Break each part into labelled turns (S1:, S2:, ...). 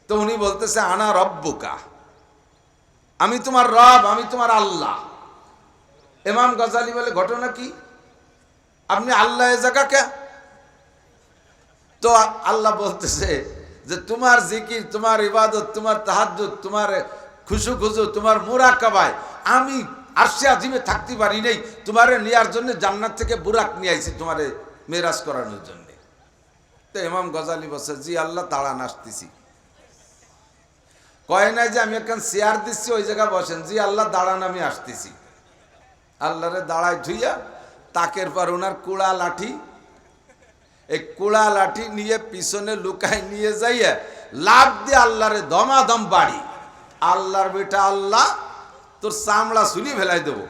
S1: তো উনি বলতেছে আনা রব্বুকা, আমি তোমার রব, আমি তোমার আল্লাহ। ইমাম গজালি বলে ঘটনা কি, আপনি আল্লাহ এ জায়গা কে? তো আল্লাহ বলতেছে যে তোমার জিকির, তোমার ইবাদত, তোমার তাহাজ্জুদ, তোমার খুশু খুশু, তোমার মুরাকাবায় আমি আরশে আজিমে থাকতে পারি নাই, তোমারে নেয়ার জন্য জান্নাত থেকে বুরাক নিয়ে আইছি তোমারে মেরাজ করানোর জন্য। তো ইমাম গজালি বলছে জি আল্লাহ দাঁড়ান আসতেছি। কয় নাই যে আমি এখন চেয়ার দিচ্ছি ওই জায়গায় বসেন, জি আল্লাহ দাঁড়ান আমি আসতেছি। আল্লাহরে দাঁড়ায় ধুইয়া তাকের পর ওনার কুড়া লাঠি, এই কুড়া লাঠি নিয়ে পিছনে লুকায় নিয়ে যাইয়া লাভ দিয়ে আল্লাহরে দমাদম বাড়ি, আল্লাহর বেটা আল্লাহ তোর চামড়া চুলি ফেলাই দেবো।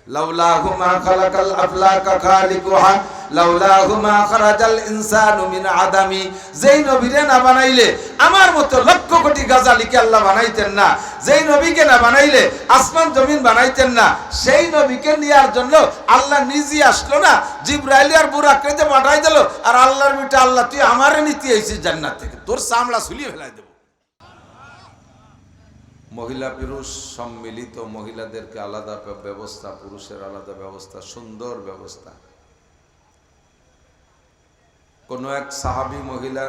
S1: লাউলাহু মা খালাকাল আফলাকা খালিকুহা লাউলাহু মা খারাজাল ইনসানু মিন আদামি। যেই নবীরে না বানাইলে আমার মতো লক্ষ কোটি গাজালিকে আল্লাহ বানাইতেন না, যেই নবীকে না বানাইলে আসমান জমিন বানাইতেন না। সেই নবীকে নেওয়ার জন্য আল্লাহ নিজে আসলো না, জিবরাইল আর বুরাককে যে পাঠাই দিল, আর আল্লাহর বেটা আল্লাহ তুই আমারে নিতে আইছিস জান্নাত থেকে, তোর চামড়া চুলিয়ে ফেলাই দেব। মহিলা পুরুষ সম্মিলিত, মহিলাদেরকে আলাদা ব্যবস্থা, পুরুষের আলাদা ব্যবস্থা, সুন্দর ব্যবস্থা। কোন এক সাহাবী মহিলা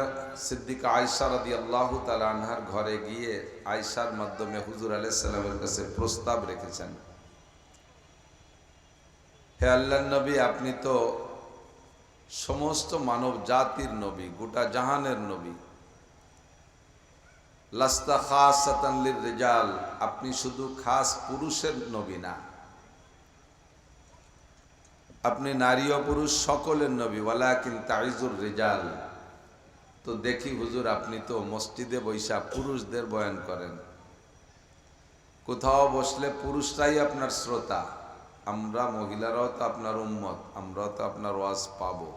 S1: সিদ্দিকা আয়েশা রাদিয়াল্লাহু তাআলা আনহার ঘরে গিয়ে আয়েশার মাধ্যমে হুজুর আলাইহিস সালামের কাছে প্রস্তাব রেখেছেন, হে আল্লাহর নবী, আপনি তো সমস্ত মানব জাতির নবী, গোটা জাহানের নবী। লাস্তা খাসাতান লিররিজাল, আপনি শুধু খাস পুরুষের নবী না, আপনি নারী ও পুরুষ সকলের নবী। ওয়ালাকিন তাইজুর রিজাল, তো দেখি হুজুর আপনি তো মসজিদে বৈশা পুরুষদের বয়ান করেন, কোথাও বসলে পুরুষরাই আপনার শ্রোতা, আমরা মহিলারাও তো আপনার উম্মত, আমরাও তো আপনার ওয়াজ পাবো।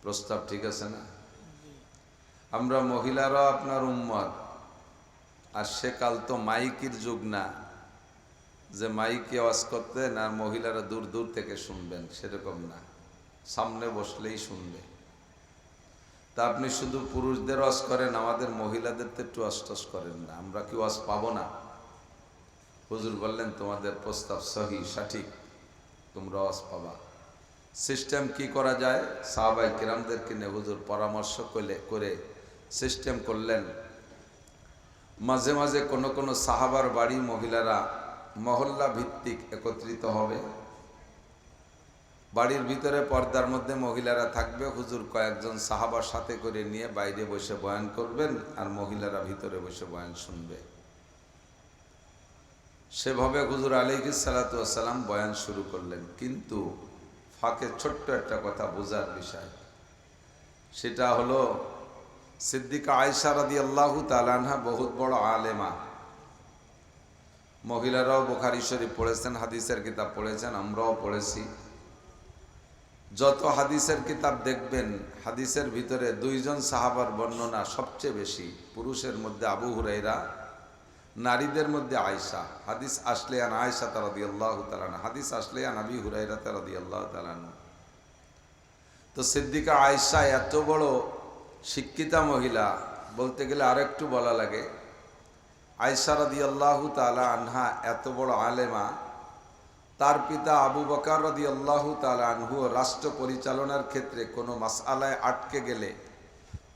S1: প্রস্তাব ঠিক আছে না? আমরা মহিলারাও আপনার উম্মত। আর সেকাল তো মাইকের যুগ না যে মাইকে ওয়াজ করতেন আর মহিলারা দূর দূর থেকে শুনবেন, সেরকম না, সামনে বসলেই শুনবে। তা আপনি শুধু পুরুষদের ওয়াজ করেন, আমাদের মহিলাদের তো একটু ওয়াজ করেন না, আমরা কি ওয়াজ পাবো না? হুজুর বললেন তোমাদের প্রস্তাব সহি, সঠিক, তোমরা ওয়াজ পাবা। সিস্টেম কি করা যায়? সাহাবায়ে কিরামদেরকে নিয়ে হুজুর পরামর্শ করে সিস্টেম করলেন। মাঝে মাঝে কোনো কোনো সাহাবার বাড়ি মহিলারা মহল্লা ভিত্তিক একত্রিত হবে, বাড়ির ভিতরে পর্দার মধ্যে মহিলারা থাকবে, হুজুর কয়েকজন সাহাবার সাথে করে নিয়ে বাইরে বসে বয়ান করবেন আর মহিলারা ভিতরে বসে বয়ান শুনবে। সেভাবে হুজুর আলাইহিস সালাতু ওয়াস সালাম বয়ান শুরু করলেন। কিন্তু ফাঁকে ছোট্ট একটা কথা বোঝার বিষয়, সেটা হলো সিদ্দিকা আয়েশা রাদিয়াল্লাহু তাআলা আনহা বহুত বড় আলেমা। মহিলারাও বুখারী শরীফ পড়েছেন, হাদিসের কিতাব পড়েছেন, আমরাও পড়েছি। যত হাদিসের কিতাব দেখবেন, হাদিসের ভিতরে দুইজন সাহাবার বর্ণনা সবচেয়ে বেশি। পুরুষের মধ্যে আবু হুরায়রা, নারীদের মধ্যে আয়েশা। হাদিস আসলে আন আয়েশা রাদিয়াল্লাহু তাআলা আনহা, হাদিস আসলে আন আবি হুরায়রা রাদিয়াল্লাহু তাআলা আনহু। তো সিদ্দিকা আয়েশা এত বড় শিক্ষিতা মহিলা, বলতে গেলে আরেকটু বলা লাগে, আয়েশা রাদিয়াল্লাহু তাআলা আনহা এত বড় আলেমা, তার পিতা আবু বকর রাদিয়াল্লাহু তাআলা আনহু রাষ্ট্র পরিচালনার ক্ষেত্রে কোনো মাসআলায় আটকে গেলে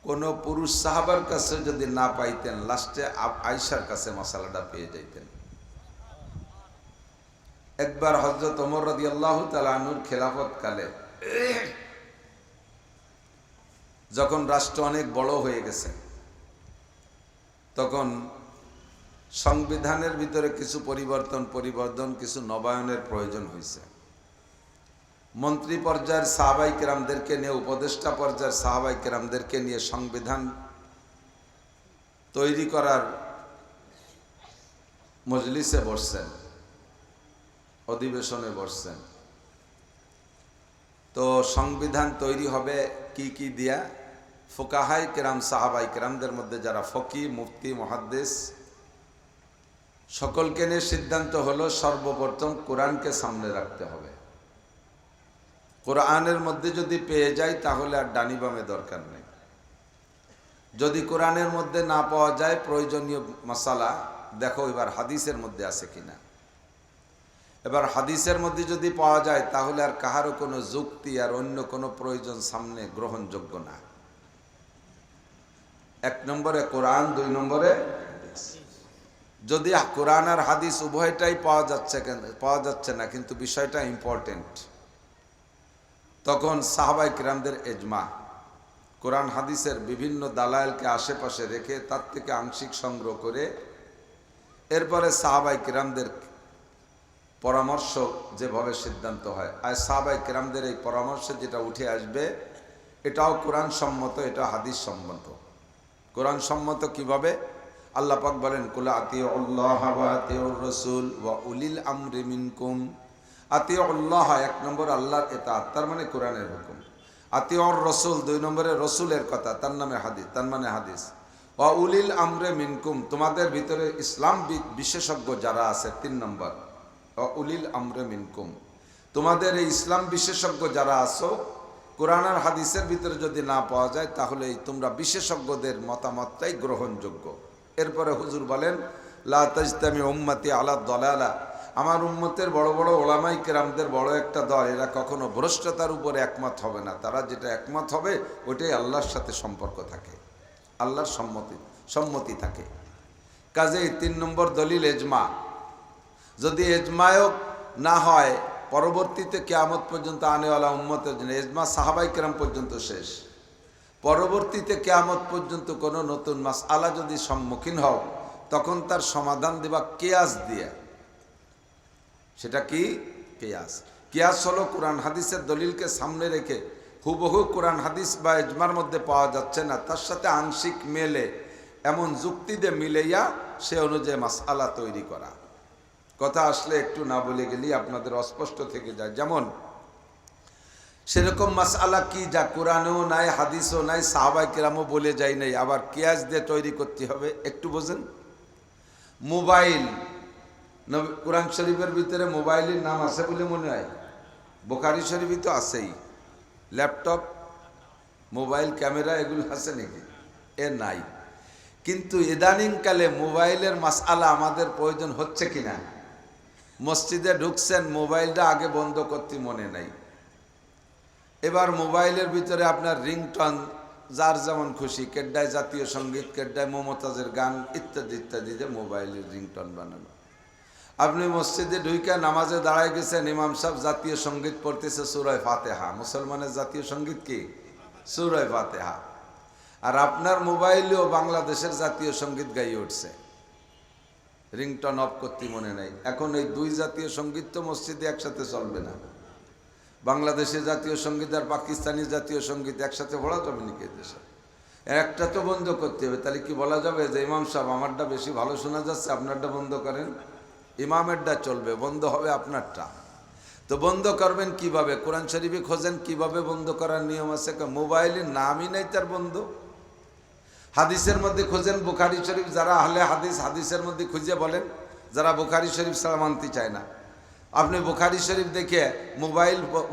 S1: কোনো পুরুষ সাহাবার কাছে যদি না পাইতেন, লাস্টে আয়েশার কাছে মাসালাটা পেয়ে যাইতেন। একবার হযরত ওমর রাদিয়াল্লাহু তাআলা আনহুর খেলাফত কালে যখন রাষ্ট্র অনেক বড় হয়ে গেছে, তখন সংবিধানের ভিতরে কিছু পরিবর্তন, কিছু নবায়নের প্রয়োজন হয়েছে। মন্ত্রী পর্যায়ের সাহাবায়ে কেরামদেরকে নিয়ে, উপদেষ্টা পর্যায়ের সাহাবায়ে কেরামদেরকে নিয়ে সংবিধান তৈরি করার মজলিসে বসছেন, অধিবেশনে বসছেন। তো সংবিধান তৈরি হবে কি কি দিয়া? ফুকাহায়ে কেরাম, সাহাবায়ে কেরামদের মধ্যে যারা ফকি, মুফতি, মুহাদ্দিস, সকলকে নিয়ে সিদ্ধান্ত হলো সর্বপ্রথম কোরআনকে সামনে রাখতে হবে। কোরআনের মধ্যে যদি পেয়ে যাই তাহলে আর ডানি বামে দরকার নেই। যদি কোরআনের মধ্যে না পাওয়া যায় প্রয়োজনীয় মাসালা, দেখো এবার হাদিসের মধ্যে আছে কিনা। এবার হাদিসের মধ্যে যদি পাওয়া যায় তাহলে আর কাহারও কোনো যুক্তি আর অন্য কোনো প্রয়োজন সামনে গ্রহণযোগ্য না। এক নম্বরে কোরআন, দুই নম্বরে যদি কোরআন আর হাদিস উভয়টাই পাওয়া যাচ্ছে না, কিন্তু বিষয়টা ইম্পর্টেন্ট, তখন সাহাবায়ে কিরামদের ইজমা, কোরআন হাদিসের বিভিন্ন দালায়েলকে আশেপাশে রেখে তার থেকে আংশিক সংগ্রহ করে এরপরে সাহাবায়ে কিরামদের পরামর্শ যেভাবে সিদ্ধান্ত হয়, আর সাহাবায়ে কিরামদের এই পরামর্শে যেটা উঠে আসবে এটাও কোরআন সম্মত, এটা হাদিস সম্মত। কোরআন সম্মত কিভাবে? আল্লাহ পাক বলেন, কুল আতিউল্লাহ ওয়া আতিউর রাসূল ওয়া উলিল আমরি মিনকুম। আতিউল্লাহ এক নম্বর আল্লাহর ইতাআত, তার মানে কোরআনের হুকুম। আতিউর রাসূল দুই নম্বরে রসুলের কথা, তার নামে হাদিস, তার মানে হাদিস। ওয়া উলিল আমরি মিনকুম, তোমাদের ভিতরে ইসলাম বিশেষজ্ঞ যারা আছে, তিন নম্বর ওয়া উলিল আমরি মিনকুম, তোমাদের এই ইসলাম বিশেষজ্ঞ যারা আছো, কোরআন আর হাদিসের ভিতরে যদি না পাওয়া যায় তাহলে তোমরা বিশেষজ্ঞদের মতামতটাই গ্রহণযোগ্য। এরপরে হুজুর বলেন, লা তাজতামি উম্মতি আলা দালালা, আমার উম্মতের বড় বড় ওলামাই কেরামদের বড় একটা দল, এরা কখনো ভ্রষ্টতার উপরে একমত হবে না। তারা যেটা একমত হবে ওইটাই আল্লাহর সাথে সম্পর্ক থাকে, আল্লাহর সম্মতি থাকে। কাজেই তিন নম্বর দলিল ইজমা। যদি ইজমাও না হয় পরবর্তীতে কিয়ামত পর্যন্ত আনেওয়ালা উম্মতের জন্য, ইজমা সাহাবায়ে কেরাম পর্যন্ত শেষ, পরবর্তীতে কিয়ামত পর্যন্ত কোনো নতুন মাসআলা যদি সম্মুখীন হও তখন তার সমাধান দেবা কিয়াস দিয়ে। সেটা কি? কিয়াস। কিয়াস হলো কোরআন হাদিসের দলিলকে সামনে রেখে হুবহু কোরআন হাদিস বা ইজমার মধ্যে পাওয়া যাচ্ছে না, তার সাথে আংশিক মেলে এমন যুক্তি দিয়ে মিলাইয়া সে অনুযায়ী মাসআলা তৈরি করা। কথা আসলে একটু না বলে গেলেই আপনাদের অস্পষ্ট থেকে যায়। যেমন সেরকম মাসআলা কি যা কোরআনেও নাই, হাদিসও নাই, সাহাবায়ে কেরামও বলে যায় নাই, আবার কিয়াস দিয়ে তৈরি করতে হবে। একটু বোঝেন, মোবাইল, কোরআন শরীফের ভিতরে মোবাইলের নাম আছে বলে মনে হয়? বুখারী শরীফে তো আছেই। ল্যাপটপ, মোবাইল, ক্যামেরা এগুলো আছে নাকি? এ নাই। কিন্তু ইদানিংকালে মোবাইলের মাসআলা আমাদের প্রয়োজন হচ্ছে কিনা? মসজিদে ঢুকছেন, মোবাইলটা আগে বন্ধ করতে মনে নাই। এবার মোবাইলের ভিতরে আপনার রিংটন যার যেমন খুশি, কেড্ডায় জাতীয় সঙ্গীত, কেড্ডায় মমতাজের গান, ইত্যাদি ইত্যাদি যে মোবাইলের রিংটন বানানো। আপনি মসজিদে ঢুইকা নামাজে দাঁড়ায় গেছেন, ইমাম সাহেব জাতীয় সঙ্গীত পড়তেছে সূরা ফাতিহা। মুসলমানের জাতীয় সঙ্গীত কি? সূরা ফাতিহা। আর আপনার মোবাইলেও বাংলাদেশের জাতীয় সঙ্গীত গাইয়ে উঠছে, রিংটন অফ করতে মনে নাই। এখন এই দুই জাতীয় সঙ্গীত তো মসজিদে একসাথে চলবে না। বাংলাদেশের জাতীয় সঙ্গীত আর পাকিস্তানি জাতীয় সঙ্গীত একসাথে পড়া যাবে নাকি? দেশে একটা তো বন্ধ করতে হবে। তাহলে কি বলা যাবে যে ইমাম সাহেব আমারটা বেশি ভালো শোনা যাচ্ছে, আপনারটা বন্ধ করেন? ইমামেরটা চলবে, বন্ধ হবে আপনারটা। তো বন্ধ করবেন কিভাবে? কোরআন শরীফে খোঁজেন কিভাবে বন্ধ করার নিয়ম আছে। মোবাইলের নামই নাই তার বন্ধ। হাদিসের মধ্যে খোঁজেন, বুখারী শরীফ, যারা আহলে হাদিস হাদিসের মধ্যে খুঁজে বলেন, যারা বুখারী শরীফ ছাড়া মানতে চায় না। আপনি বুখারী শরীফ দেখে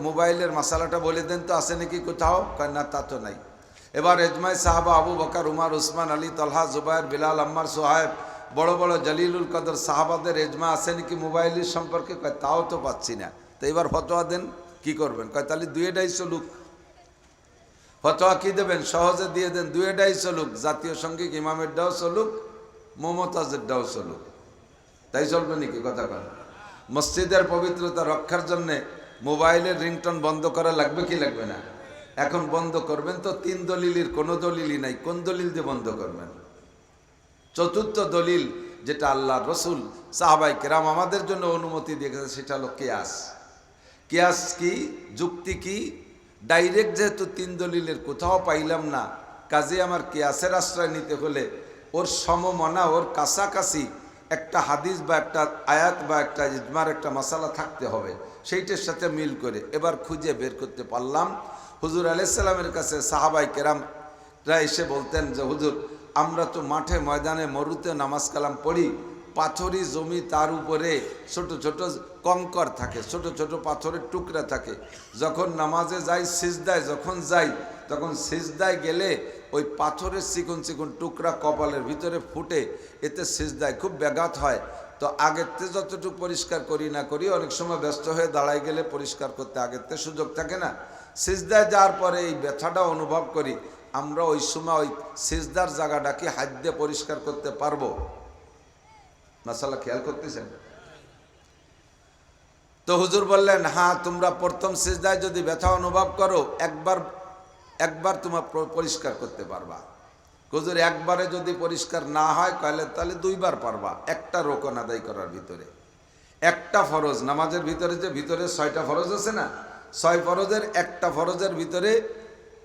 S1: মোবাইলের মাসালাটা বলে দেন তো আছে নাকি কোথাও? না, তা তো নাই। এবার ইজমায়ে সাহাবা আবু বকর, উমর, উসমান, আলী, তলহা, জুবায়ের, বিলাল, আম্মার, সোহায়েব, বড় বড় জলিলুল কদর সাহাবাদের ইজমা আছে নাকি মোবাইলের সম্পর্কে? তাও তো পাচ্ছি না। তো এবার ফতোয়া দেন, কি করবেন? তাহলে দুইটাই চলুক। ফতোয়া কি দেবেন? সহজে দিয়ে দেন, দুইটাই চলুক, জাতীয় সঙ্গীত ইমামেরটাও চলুক, মমতাজেরটাও চলুক। তাই চলবে নাকি? কথা কন। মসজিদের পবিত্রতা রক্ষার জন্যে মোবাইলের রিংটন বন্ধ করা লাগবে কি লাগবে না? এখন বন্ধ করবেন তো তিন দলিলের কোনো দলিলই নাই, কোন দলিল দিয়ে বন্ধ করবেন? চতুর্থ দলিল যেটা আল্লাহ রসুল সাহাবায়ে কেরাম আমাদের জন্য অনুমতি দিয়ে গেছে সেটা হলো কিয়াস। কিয়াস কি? যুক্তি কি? ডাইরেক্ট যেহেতু তিন দলিলের কোথাও পাইলাম না, কাজে আমার কিয়াসের আশ্রয় নিতে হলে ওর সমমনা, ওর কাছাকাছি একটা হাদিস বা একটা আয়াত বা একটা ইজমার একটা মাসালা থাকতে হবে, সেইটার সাথে মিল করে এবার খুঁজে বের করতে পারলাম। হুজুর আলাইহিস সালামের কাছে সাহাবায়ে কেরামরা এসে বলতেন যে হুজুর, আমরা তো মাঠে ময়দানে মরুতে নামাজ কালাম পড়ি, পাথরি জমি, তার উপরে ছোট ছোট কঙ্কর থাকে, ছোট ছোট পাথরের টুকরা থাকে। যখন নামাজে যাই, সিজদায় যখন যাই, তখন সিজদায় গেলে ওই পাথরের চিকন চিকন টুকরা কপালের ভিতরে ফুটে, এতে সিজদায় খুব ব্যাঘাত হয়। তো আগের থেকে যতটুকু পরিষ্কার করি না করি, অনেক সময় ব্যস্ত হয়ে দাঁড়ায় গেলে পরিষ্কার করতে আগের থেকে সুযোগ থাকে না। সিজদায় যাওয়ার পরে এই ব্যথাটা অনুভব করি, আমরা ওই সময় ওই সিজদার জায়গাটা কি হাত দিয়ে পরিষ্কার করতে পারবো? মাসালা খেয়াল করতেছেন? তো হুজুর বললেন, হ্যাঁ, তোমরা প্রথম সিজদায় যদি ব্যথা অনুভব করো, একবার তোমরা পরিষ্কার করতে পারবা। হুজুর, একবারে যদি পরিষ্কার না হয় তাহলে দুইবার পারবা, একটা রোকন আদায় করার ভিতরে। একটা ফরজ নামাজের ভিতরে, যে ভিতরে 6টা ফরজ আছে না, 6 ফরজের একটা ফরজের ভিতরে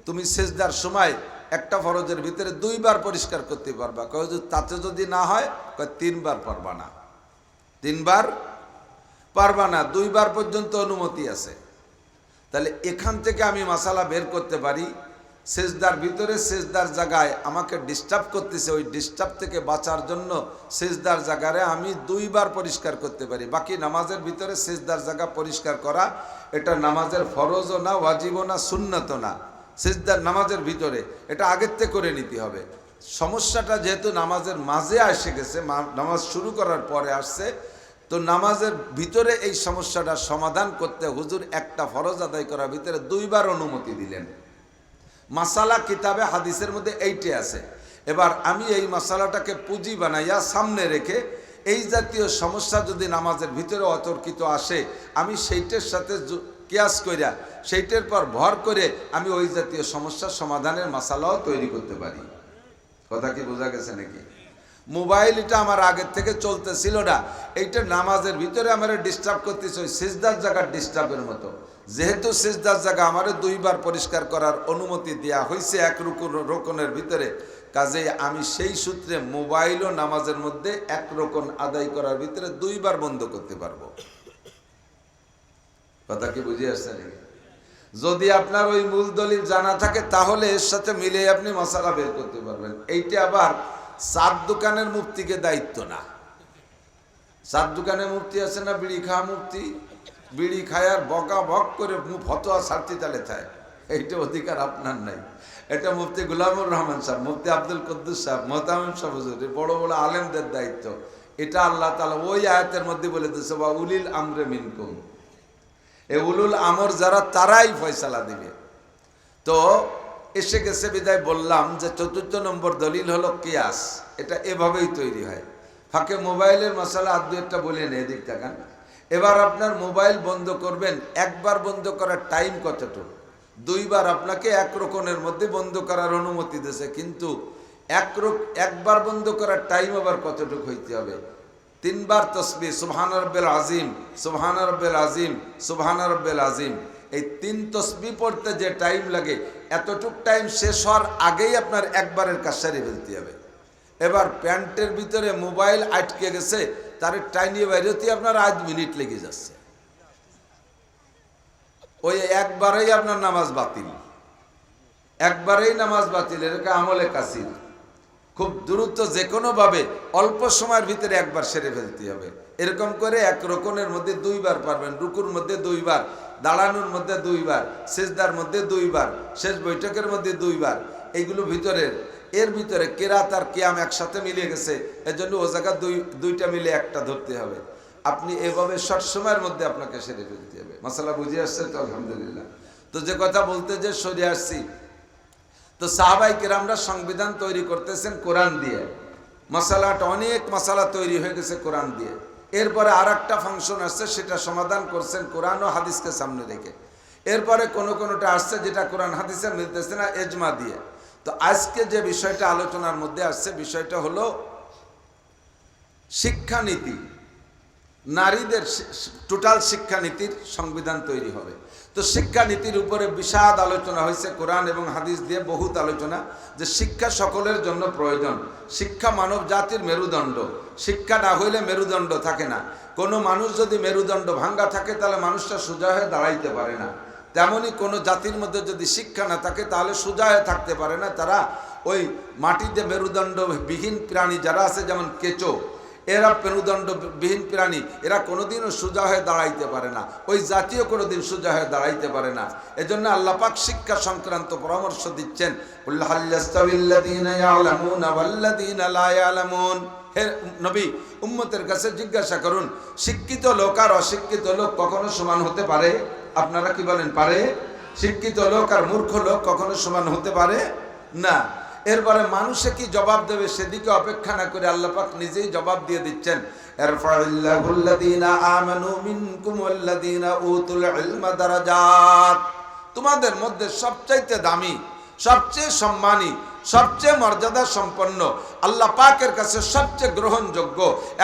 S1: তুমি সিজদার সময় একটা ফরজের ভিতরে 2বার পরিষ্কার করতে পারবা। কয় হুজুর, তাতে যদি না হয়, কয় 3বার পারবা না, 3বার পারবা না, 2বার পর্যন্ত অনুমতি আছে। তাহলে এখান থেকে আমি মাসালা বের করতে পারি, সিজদার ভিতরে সিজদার জায়গায় আমাকে ডিস্টার্ব করতেছে, ওই ডিস্টার্ব থেকে বাঁচার জন্য সিজদার জায়গায় আমি 2বার পরিষ্কার করতে পারি। বাকি নামাজের ভিতরে সিজদার জায়গা পরিষ্কার করা এটা নামাজের ফরজও না, ওয়াজিবও না, সুন্নতও না। সিজদার নামাজের ভিতরে এটা আগের থেকে করে নিতে হবে। সমস্যাটা যেহেতু নামাজের মাঝে এসে গেছে, নামাজ শুরু করার পরে আসছে, তো নামাজের ভিতরে এই সমস্যাটা সমাধান করতে হুজুর একটা ফরজ আদায় করার ভিতরে 2বার অনুমতি দিলেন। মাসালা কিতাবে হাদিসের মধ্যে এইটি আছে। এবার আমি এই মাসালাটাকে পুঁজি বানাইয়া সামনে রেখে এই জাতীয় সমস্যা যদি নামাজের ভিতরে অতর্কিত আসে, আমি সেইটার সাথে কিয়াস কইরা সেইটার পর ভর করে আমি ওই জাতীয় সমস্যার সমাধানের মাসালাও তৈরি করতে পারি। কথা কি বোঝা গেছে নাকি? মোবাইল এটা আমার আগের থেকে চলতেছিল না, এইটা নামাজের ভিতরে আমার ডিস্টার্ব করতেছে, ওই সিজদার জায়গার ডিস্টার্বের মতো। যেহেতু সিজদার জায়গা আমার 2বার পরিষ্কার করার অনুমতি দেওয়া হয়েছে এক রোকনের ভিতরে, কাজে আমি সেই সূত্রে মোবাইলও নামাজের মধ্যে এক রোকন আদায় করার ভিতরে 2বার বন্ধ করতে পারবো। কথা কি বুঝে আসছে নাকি? যদি আপনার ওই মূল দলিল জানা থাকে, তাহলে এর সাথে মিলে আপনি মশালা বের করতে পারবেন। এইটা আবার চার দোকানের মুফতিকে দায়িত্ব না। চার দোকানের মুফতি আছে না, বিড়ি খাওয়া মুফতি, বিড়ি খায় আর বকা বক করে ফতোয়া ছাড়তে চালে চায়, এইটা অধিকার আপনার নাই। এটা মুফতি গুলামুর রহমান সাহেব, মুফতি আব্দুল কুদ্দুস সাহেব, মোহতামিম সাহেব হুজুর, বড় বড় আলেমদের দায়িত্ব। এটা আল্লাহ তাআলা ওই আয়াতের মধ্যে বলে দিয়েছে, বা উলিল আমরে মিনকুম, এ উলুল আমর যারা, তারাই ফয়সালা দিবে। তো এসে গেছে বিদায় বললাম যে 4 নম্বর দলিল হলো কিয়াস। এটা এভাবেই তৈরি হয়। ফাঁকে মোবাইলের মশালা আর 2-একটা বলে নেই, এদিক তাকান। এবার আপনার মোবাইল বন্ধ করবেন, একবার বন্ধ করার টাইম কতটুকু? 2বার আপনাকে এক রোকনের মধ্যে বন্ধ করার অনুমতি দিয়েছে, কিন্তু একবার বন্ধ করার টাইম আবার কতটুকু হইতে হবে? 3বার তসবিহ সুবহান রাব্বিল আজিম, সুবহান রাব্বিল আজিম, সুবহান রাব্বিল আজিম। এই 3 তসবিহ পড়তে যে টাইম লাগে, এতটুক টাইম শেষ হওয়ার আগেই আপনার একবারের কাজ সারিয়ে ফেলতে হবে। এবার প্যান্টের ভিতরে মোবাইল আটকে গেছে, তার টাইনিয়ে বাইরেতে আপনার 8 মিনিট লেগে যাচ্ছে, ওই একবারেই আপনার নামাজ বাতিল, একবারেই নামাজ বাতিল। এটাকে আমলে কাসির। খুব দ্রুত যে কোনোভাবে অল্প সময়ের ভিতরে একবার সেরে ফেলতে হবে। এরকম করে এক রোকনের মধ্যে 2বার পারবেন, রুকুর মধ্যে 2বার, দাঁড়ানোর মধ্যে 2বার, সিজদার মধ্যে 2বার, শেষ বৈঠকের মধ্যে 2বার। এইগুলো ভিতরের, এর ভিতরে কেরাত আর কিয়াম একসাথে মিলে গেছে, এজন্য ও জায়গা 2টা মিলে একটা ধরতে হবে। আপনি এভাবে শর্ট সময়ের মধ্যে আপনাকে সেরে ফেলতে হবে। মাসালা বুঝে আসছে তো? আলহামদুলিল্লাহ। তো যে কথা বলতে যে সরে আসছি, তো সাহাবাই কেরামরা সংবিধান তৈরি করতেছেন কোরআন দিয়ে। মশালাটা অনেক মশালা তৈরি হয়ে গেছে কোরআন দিয়ে। এরপরে আর একটা ফাংশন আসছে, সেটা সমাধান করছেন কোরআন ও হাদিসকে সামনে রেখে। এরপরে কোনোটা আসছে যেটা কোরআন হাদিসে মিলতেছে না, এজমা দিয়ে। তো আজকে যে বিষয়টা আলোচনার মধ্যে আসছে, বিষয়টা হলো শিক্ষানীতি। নারীদের টোটাল শিক্ষানীতির সংবিধান তৈরি হবে। তো শিক্ষানীতির উপরে বিশাল আলোচনা হয়েছে কোরআন এবং হাদিস দিয়ে, বহুত আলোচনা, যে শিক্ষা সকলের জন্য প্রয়োজন। শিক্ষা মানব জাতির মেরুদণ্ড, শিক্ষা না হইলে মেরুদণ্ড থাকে না। কোনো মানুষ যদি মেরুদণ্ড ভাঙ্গা থাকে, তাহলে মানুষটা সোজা হয়ে দাঁড়াইতে পারে না। তেমনি কোনো জাতির মধ্যে যদি শিক্ষা না থাকে, তাহলে সোজা হয়ে থাকতে পারে না। তারা ওই মাটিতে মেরুদণ্ডবিহীন প্রাণী যারা আছে, যেমন কেঁচো, এরা মেরুদণ্ডবিহীন প্রাণী, এরা কোনোদিনও সোজা হয়ে দাঁড়াইতে পারে না, ওই জাতীয় কোনোদিন সোজা হয়ে দাঁড়াইতে পারে না। এজন্য আল্লাহ পাক শিক্ষা সংক্রান্ত পরামর্শ দিচ্ছেন, কুল হাল ইয়াস্তাবিল্লাযীনা ইয়ালামুনা ওয়াল্লাযীনা লা ইয়ালামুন। হে নবী, উম্মতের কাছে জিজ্ঞাসা করুন, শিক্ষিত লোক আর অশিক্ষিত লোক কখনো সমান হতে পারে? আপনারা কি বলেন, পারে? শিক্ষিত লোক আর মূর্খ লোক কখনো সমান হতে পারে না। এরপরে মানুষে কি জবাব দেবে সেদিকে অপেক্ষা না করে আল্লাহ পাক নিজেই জবাব দিয়ে দিচ্ছেন, ইরফাইল্লাহুল্লাযীনা আমানু মিনকুম ওয়াল্লাযীনা উতুল ইলমা দারাজাত। তোমাদের মধ্যে সবচাইতে দামি, সবচেয়ে সম্মানী, সবচেয়ে মর্যাদা সম্পন্ন, আল্লাহ পাকের কাছে সবচেয়ে গ্রহণযোগ্য,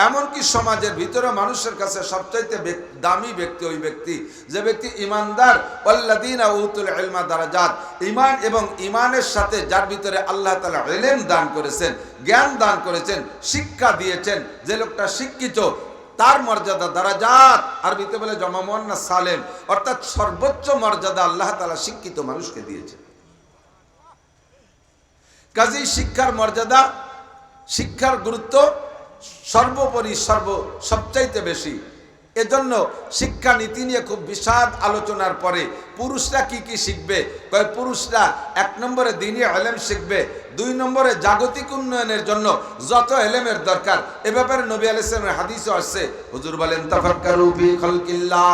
S1: এমনকি সমাজের ভিতরে মানুষের কাছে সবচাইতে দামি ব্যক্তি ওই ব্যক্তি যে ব্যক্তি ইমানদার। ওয়াল্লাযীনা উতুল ইলমা দারাজাত, ঈমান এবং ঈমানের সাথে যার ভিতরে আল্লাহ তাআলা ইলম দান করেছেন, জ্ঞান দান করেছেন, শিক্ষা দিয়েছেন, যে লোকটা শিক্ষিত তার মর্যাদা দারাজাত, আরবিতে বলে জমা মুয়ান্নাস সালেম, অর্থাৎ সর্বোচ্চ মর্যাদা আল্লাহ তাআলা শিক্ষিত মানুষকে দিয়েছেন। কাজেই শিক্ষার মর্যাদা, শিক্ষার গুরুত্ব সর্বোপরি সবচাইতে বেশি। এজন্য শিক্ষা নীতি নিয়ে খুব বিশদ আলোচনার পরে পুরুষরা কি কি শিখবে, পুরুষরা 1 নম্বরে দ্বীনি ইলম শিখবে, 2 নম্বরে জাগতিক উন্নয়নের জন্য যত ইলমের দরকার, এ ব্যাপারে নবী আলাইহিস সালামের হাদিসে আসছে। হুজুর বলেন, তাফাক্কারু ফি খালকিল্লাহ,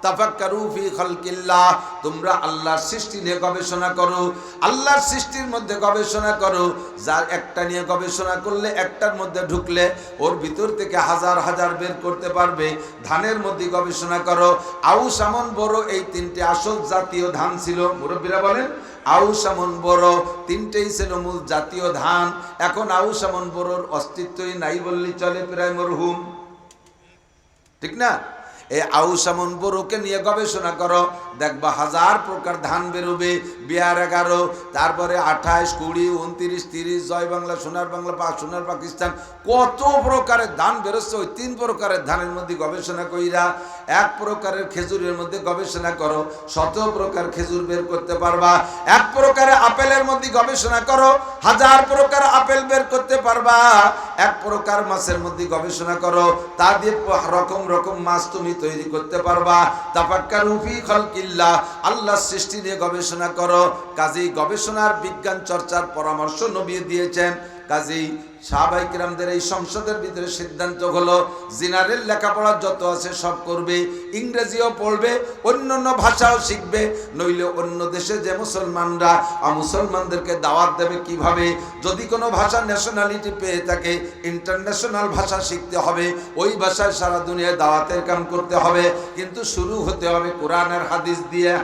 S1: তাফাক্কারু ফি খালকিল্লাহ, তোমরা আল্লাহর সৃষ্টি নিয়ে গবেষণা করো, আল্লাহর সৃষ্টির মধ্যে গবেষণা করো। যার একটা নিয়ে গবেষণা করলে, একটার মধ্যে ঢুকলে ওর ভিতর থেকে হাজার হাজার বের করতে পারবে। ধানের মধ্যে গবেষণা করো, আউশ, আমন, বোরো, এই 3টে আসল জাতীয় ধান ছিল। মুরব্বীরা বলেন, আউশ, আমন, বোরো 3টেই ছিল মূল জাতীয় ধান। এখন আউশ, আমন, বোরোর অস্তিত্বই নাই বললেই চলে, প্রায় মরহুম, ঠিক না? এই আউশ, আমন, বোরোকে নিয়ে গবেষণা করো, দেখবা হাজার প্রকার ধান বেরোবে। বিহার 11, তারপরে 28, 20, 29, 30, জয় বাংলা, সোনার বাংলা, সোনার পাকিস্তান, কত প্রকারের ধান বেরোচ্ছে। ওই 3 প্রকারের ধানের মধ্যে গবেষণা কইরা 1 প্রকারের খেজুরের মধ্যে গবেষণা করো, 100 প্রকার খেজুর বের করতে পারবা। 1 প্রকারের আপেলের মধ্যে গবেষণা করো, 1000 প্রকার আপেল বের করতে পারবা। 1 প্রকার মাছের মধ্যে গবেষণা করো, তা দিয়ে রকম রকম মাছ তুমি তৈরি করতে পারবা। তাফাক্কারু ফি খালকিল্লাহ, আল্লাহর সৃষ্টি নিয়ে গবেষণা করো। কাজেই গবেষণার বিজ্ঞান চর্চার পরামর্শ নবী দিয়েছেন। কাজেই সাহাবায়ে কিরামদের এই সংসদের ভিতরে সিদ্ধান্ত হলো, জিনারের লেখাপড়া যত আছে সব করবে, ইংরেজিও পড়বে, অন্যান্য ভাষাও শিখবে। নইলে অন্য দেশে যে মুসলমানরা মুসলমানদেরকে দাওয়াত দেবে কিভাবে? যদি কোনো ভাষা ন্যাশনালিটি পেয়ে থাকে, ইন্টারন্যাশনাল ভাষা শিখতে হবে, ওই ভাষায় সারা দুনিয়ায় দাওয়াতের কাম করতে হবে। কিন্তু শুরু হতে হবে কোরআন আর হাদিস দিয়ে।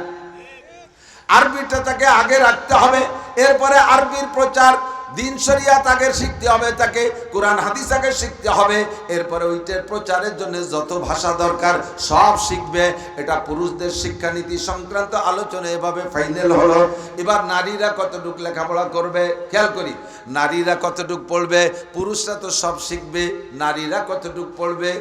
S1: আরবিটা তাকে আগে রাখতে হবে, এরপরে আরবির প্রচার, দিন শরিয়াত আগে শিখতে হবে, তাকে কোরআন হাদিস আগে শিখতে হবে, এরপরে ওইটার প্রচারের জন্য যত ভাষা দরকার সব শিখবে। এটা পুরুষদের শিক্ষানীতি সংক্রান্ত আলোচনা এভাবে ফাইনাল হলো। এবার নারীরা কতটুকু লেখাপড়া করবে খেয়াল করি। নারীরা কতটুকু পড়বে? পুরুষরা তো সব শিখবে, নারীরা কতটুকু পড়বে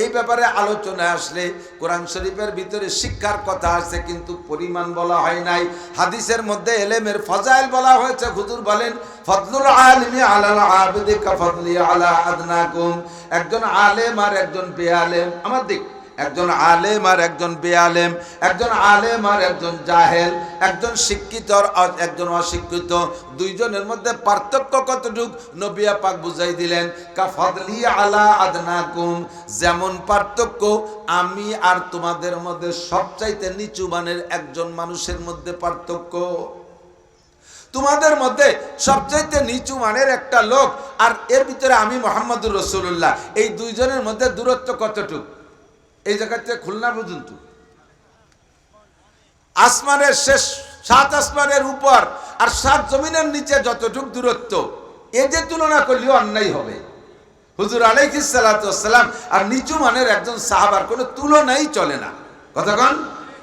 S1: এই ব্যাপারে আলোচনায় আসলে কোরআন শরীফের ভিতরে শিক্ষার কথা আছে, কিন্তু পরিমাণ বলা হয় নাই। হাদিসের মধ্যে এলেমের ফজাইল বলা হয়েছে। হুজুর বলেন, ফদলুল আলিমি আলাল আবিদি কাফদলি আলা আদনাকুম। একজন আলেম আর একজন বেআলেম, আমার দিক, একজন আলেম আর একজন বেআলেম, একজন আলেম আর একজন জাহেল, একজন শিক্ষিত আর একজন অশিক্ষিত, দুইজনের মধ্যে পার্থক্য কতটুকু নবী পাক বুঝাই দিলেন। কাফদলি আলা আদনাকুম, যেমন পার্থক্য আমি আর তোমাদের মধ্যে সবচাইতে নিচু মানের একজন মানুষের মধ্যে পার্থক্য। তোমাদের মধ্যে সবচাইতে নিচু মানের একটা লোক আর এর ভিতরে আমি মুহাম্মদুর রাসূলুল্লাহ, এই দুইজনের মধ্যে দূরত্ব কতটুকু? এই জায়গা থেকে খুলনা পর্যন্ত, আসমানের শেষ 7 আসমানের উপর আর 7 জমিনের নিচে যতটুকু দূরত্ব, এ যে তুলনা করলেও অন্যায় হবে। হুজুর আলাইহিস সালাতু ওয়াস সালাম আর নিচু মানের একজন সাহাবার কোনো তুলনাই চলে না। কতক্ষণ?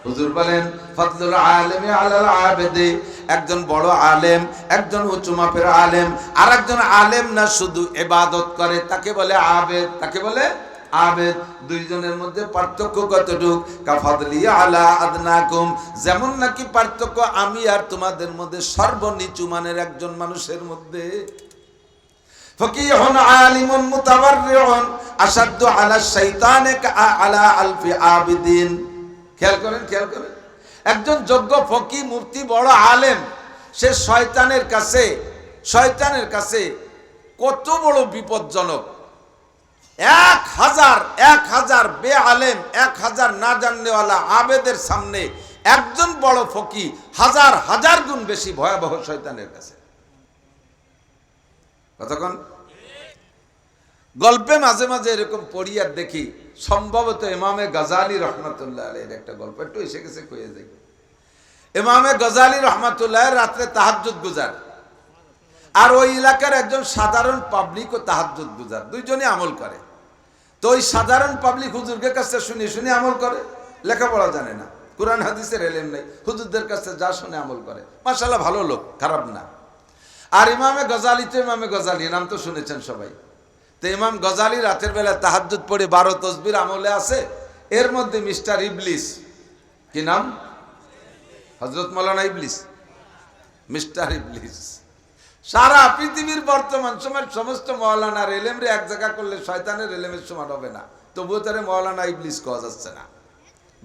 S1: হুজুর বলেন, ফদলুল আলিমি আলাল আবিদি, একজন বড় আলেম, একজন উঁচু মাপের আলেম, আর একজন আলেম না শুধু ইবাদত করে, তাকে বলে আবেদ, তাকে বলে আবেদ। দুইজনের মধ্যে পার্থক্য কতটুকু? কাফদলি আলা আদনাকুম, যেমন নাকি পার্থক্য আমি আর তোমাদের মধ্যে সর্বনিচু মানের একজন মানুষের মধ্যে। ফকিহুন আলিমুন মুতাওয়াররিউন, আসাদ্দু আলা শাইতানে আলা আলফি আবিদিন। খেয়াল করেন, খেয়াল করেন, একজন যোগ্য ফকি মুফতি বড় আলেম, সে শয়তানের কাছে কত বড় বিপজ্জনক। 1000 বেআলেম, 1000 না জাননেওয়ালা আবেদের সামনে একজন বড় ফকি হাজার গুণ বেশি ভয়াবহ শয়তানের কাছে। কতক্ষণ গল্পে মাঝে মাঝে এরকম পড়ি আর দেখি, সম্ভবত ইমামে গজালি রহমাতুল্লাহ আলাইহির একটা গল্প, একটু এসে গেছে কয়ে যাই। ইমামে গজালি রহমাতুল্লাহ রাত্রে তাহাজ্জুদ গুজার, আর ওই এলাকার একজন সাধারণ পাবলিক ও তাহাজ্জুদ গুজার, দুইজনই আমল করে। তো ওই সাধারণ পাবলিক হুজুরদের কাছে শুনে শুনে আমল করে, লেখাপড়া জানে না, কোরআন হাদিসের এলেম নেই, হুজুরদের কাছে যা শুনে আমল করে, মাশাআল্লাহ ভালো লোক, খারাপ না। আর ইমামে গজালি তো ইমামে গজালি, নাম তো শুনেছেন সবাই। তো ইমাম গজালি রাতের বেলা তাহাজ্জুদ পড়ে 12 তসবির আমলে আছে। এর মধ্যে মিস্টার ইবলিস, কি নাম? হযরত মাওলানা ইবলিস, মিস্টার ইবলিস। সারা পৃথিবীর বর্তমান সময়ের সমস্ত মাওলানার এলেমরে এক জায়গা করলে শয়তানের এলেমের সমান হবে না, তবুও তারে মাওলানা ইবলিস কওয়া যাচ্ছে না,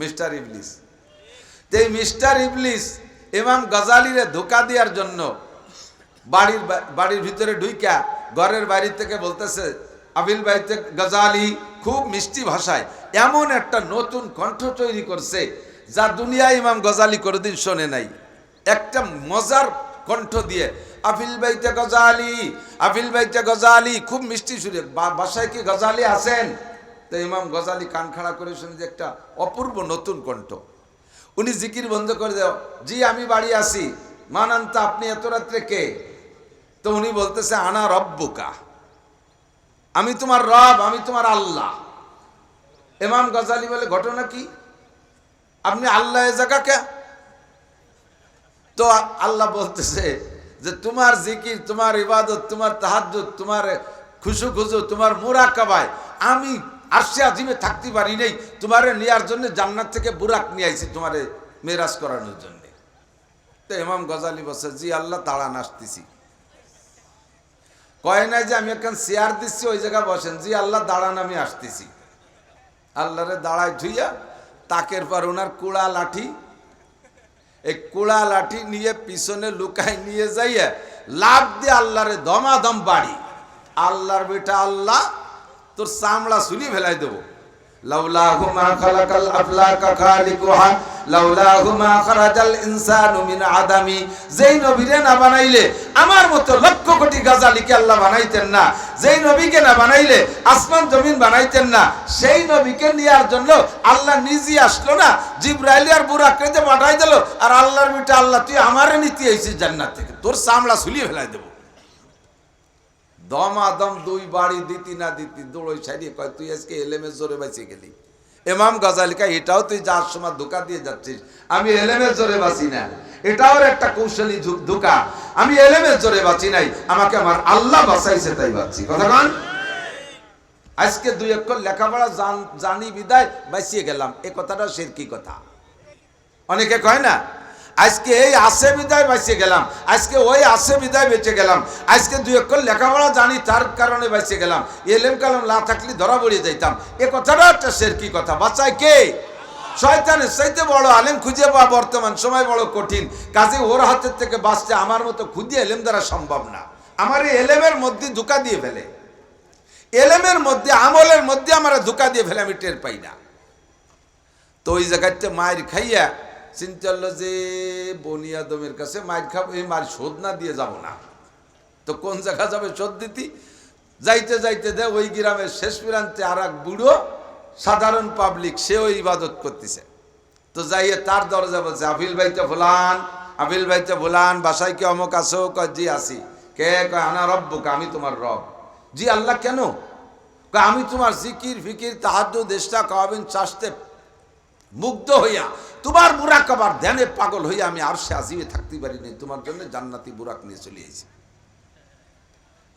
S1: মিস্টার ইবলিস। তো এই মিস্টার ইবলিস ইমাম গজালিরে ধোঁকা দেওয়ার জন্য বাড়ির ভিতরে ঢুইকা ঘরের বাইরে থেকে বলতেছে, আবিল বাইতে গজালি খুব মিষ্টি ভাষায় এমন একটা নতুন কণ্ঠ তৈরি করছে যা দুনিয়ায় ইমাম গজালি কোনোদিন শোনে নাই। একটা মজার কণ্ঠ দিয়ে আফিল বাইতে গজালি, আফিল বাইতে গজালি, খুব মিষ্টি সুরে। বাসায় কি গজালি আছেন? তো ইমাম গজালি কান খাড়া করে শুনে যে একটা অপূর্ব নতুন কণ্ঠ। উনি জিকির বন্ধ করে দেও, জি আমি বাড়ি আসি। মানান্তা, আপনি এত রাত্রে কে? তো উনি বলতেছে আনা রব্বুকা, আমি তোমার রব, আমি তোমার আল্লাহ। ইমাম গজালি বলে ঘটনা কি? আপনি আল্লাহ এ জায়গা কে? তো আল্লাহ বলতেছে যে তোমার জিকির, তোমার ইবাদত, তোমার তাহাজ্জুদ, তোমার খুশু, তোমার মুরাকাবায় আমি আরশে আজিমে থাকতে পারি নাই, তোমারে নেয়ার জন্য জান্নাত থেকে বুরাক নিয়ে আইছি তোমারে মেরাজ করানোর জন্য। তো ইমাম গজালি বলছে, জি আল্লাহ দাঁড়ান আসতেছি। কয় নাই যে আমি এখন চেয়ার দিচ্ছি ওই জায়গায় বসেন, জি আল্লাহ দাঁড়ান আমি আসতেছি। আল্লাহরে দাঁড়ায় ধুইয়া তাকের পর ওনার কুড়া লাঠি, এই কুড়া লাঠি নিয়ে পিছনে লুকায় নিয়ে যাইয়া লাভ দিয়ে আল্লাহরে দমাদম বাড়ি। আল্লাহর বেটা আল্লাহ, তোর চামড়া চুলি ফেলাই দেবো। লাউলাহু মা খালাকাল আফলাকা খালিকুহা লাউলাহু মা খারাজাল ইনসানু মিন আদামি। যেই নবীরে না বানাইলে আমার মতো লক্ষ কোটি গাজালিকে আল্লাহ বানাইতেন না, যেই নবীকে না বানাইলে আসমান জমিন বানাইতেন না। সেই নবীকে নেওয়ার জন্য আল্লাহ নিজে আসলো না, জিবরাইল আর বুরাককে যে পাঠাই দিল। আর আল্লাহর বেটা আল্লাহ, তুই আমারে নিতে আইছিস জান্নাত থেকে, তোর চামড়া চুলিয়ে ফেলাই দেবো। দমাদম দুই বাড়ি দিতি না দিতি দৌড়ই ছাড়িয়ে কয়, তুই আজকে এলেমের জোরে বাঁচিয়ে গেলি। ইমাম গজালি কয়, এটাও তুই যার সময় ধোঁকা দিয়ে যাচ্ছিস, আমি এলেমের জোরে বাঁচি না, এটাও একটা কৌশলী ধোঁকা। আমি এলেমের জোরে বাঁচি নাই, আমাকে আমার আল্লাহ বাঁচাইছে তাই বাঁচি। কথা কন, আজকে 2 অক্ষর লেখাপড়া জানি বিদায় বাঁচিয়ে গেলাম, এ কথাটা শিরকি কথা। অনেকে কয় না, আজকে এই আসে বিদায় বেঁচে গেলাম, আজকে ওই আসে বিদায় বেঁচে গেলাম, আজকে 2 অক্ষর লেখাপড়া জানি তার কারণে বেঁচে গেলাম, এলেম কালাম না থাকলে ধরা পড়িয়ে যাইতাম। এ কথাটা একটা শিরকি কথা। বাঁচায় কে? শয়তানের চাইতে বড় আলেম খুঁজে পাওয়া বর্তমান সময় বড় কঠিন। কাজে ওর হাতের থেকে বাঁচতে আমার মতো খুঁজে এলেম দ্বারা সম্ভব না। আমার এই এলেমের মধ্যে ধোঁকা দিয়ে ফেলে, এলেমের মধ্যে আমলের মধ্যে আমার ধোঁকা দিয়ে ফেলে, আমি টের পাই না। তো ওই জায়গাতে মায়ের খাইয়া চিন্তা হলো যে বনিয়াদমের কাছে মায়ের খাবো, এই মায়ের শোধ না দিয়ে যাব না। তো কোন জায়গা যাবে শোধ দিতি? যাইতে যাইতে দে ওই গ্রামের শেষ প্রান্তে আর এক বুড়ো সাধারণ পাবলিক, সে ওই ইবাদত করতেছে। তো যাইয়ে তার দরজা বলছে, আফিল ভাইতে ফুলান, আফিল ভাইতে ফুলান, বাসায় কি অমুক আসো? কয় জি আসি। কে? কয় আনা রব্বুকা, আমি তোমার রব। জি আল্লাহ কেন? কয় আমি তোমার জিকির ফিকির তাহাজ্জুদ দেশটা কাওয়াবিন চাষতে মুগ্ধ হইয়া তোমার মুরাকাবার ধ্যানে পাগল হইয়া আমি আরশে আজিমে থাকতে পারিনি, তোমার জন্য জান্নাতি বুরাক নিয়ে চলে এসেছি।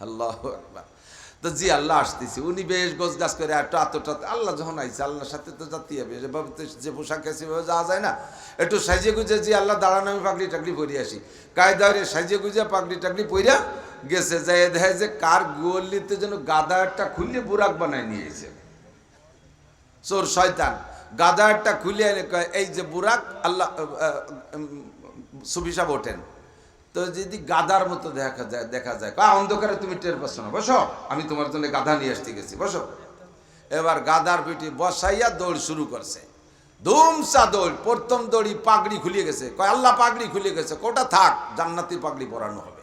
S1: আল্লাহু আকবার। তো জি আল্লাহ আসতেছি। উনি বেশ গোছ গাছ করে একটু আতটা, আল্লাহ যখন আইছে আল্লাহর সাথে তো যাতে হবে, এভাবে তো যে পোশাক আছে যাওয়া যায় না। একটু সাজিয়ে গুজে জি আল্লাহ দাঁড়ানো, আমি পাগড়ি টাগড়ি পরে আসি। কায়দারে সাজিয়ে গুজে পাগড়ি টাগড়ি পইরা গেছে যাই দেখে যে কার গোয়ালিতে যেন গাদা একটা খুলে বুরাক বানায় নিয়েছে চোর শয়তান। গাদা একটা খুলে এনে কয় এই যে বুরাক আল্লাহ সুফি সাহেব ওঠেন। তো যদি গাদার মতো দেখা যায় অন্ধকারে তুমি টের পাচ্ছ না, বসো আমি তোমার জন্য গাধা নিয়ে আসতে গেছি, বসো। এবার গাদার পিঠে বসাইয়া দৌড় শুরু করছে, ধুমসা দৌড়। প্রথম দৌড়ি পাগড়ি খুলে গেছে, কয় আল্লাহ পাগড়ি খুলে গেছে, কোটা থাক জান্নাতি পাগড়ি পরানো হবে।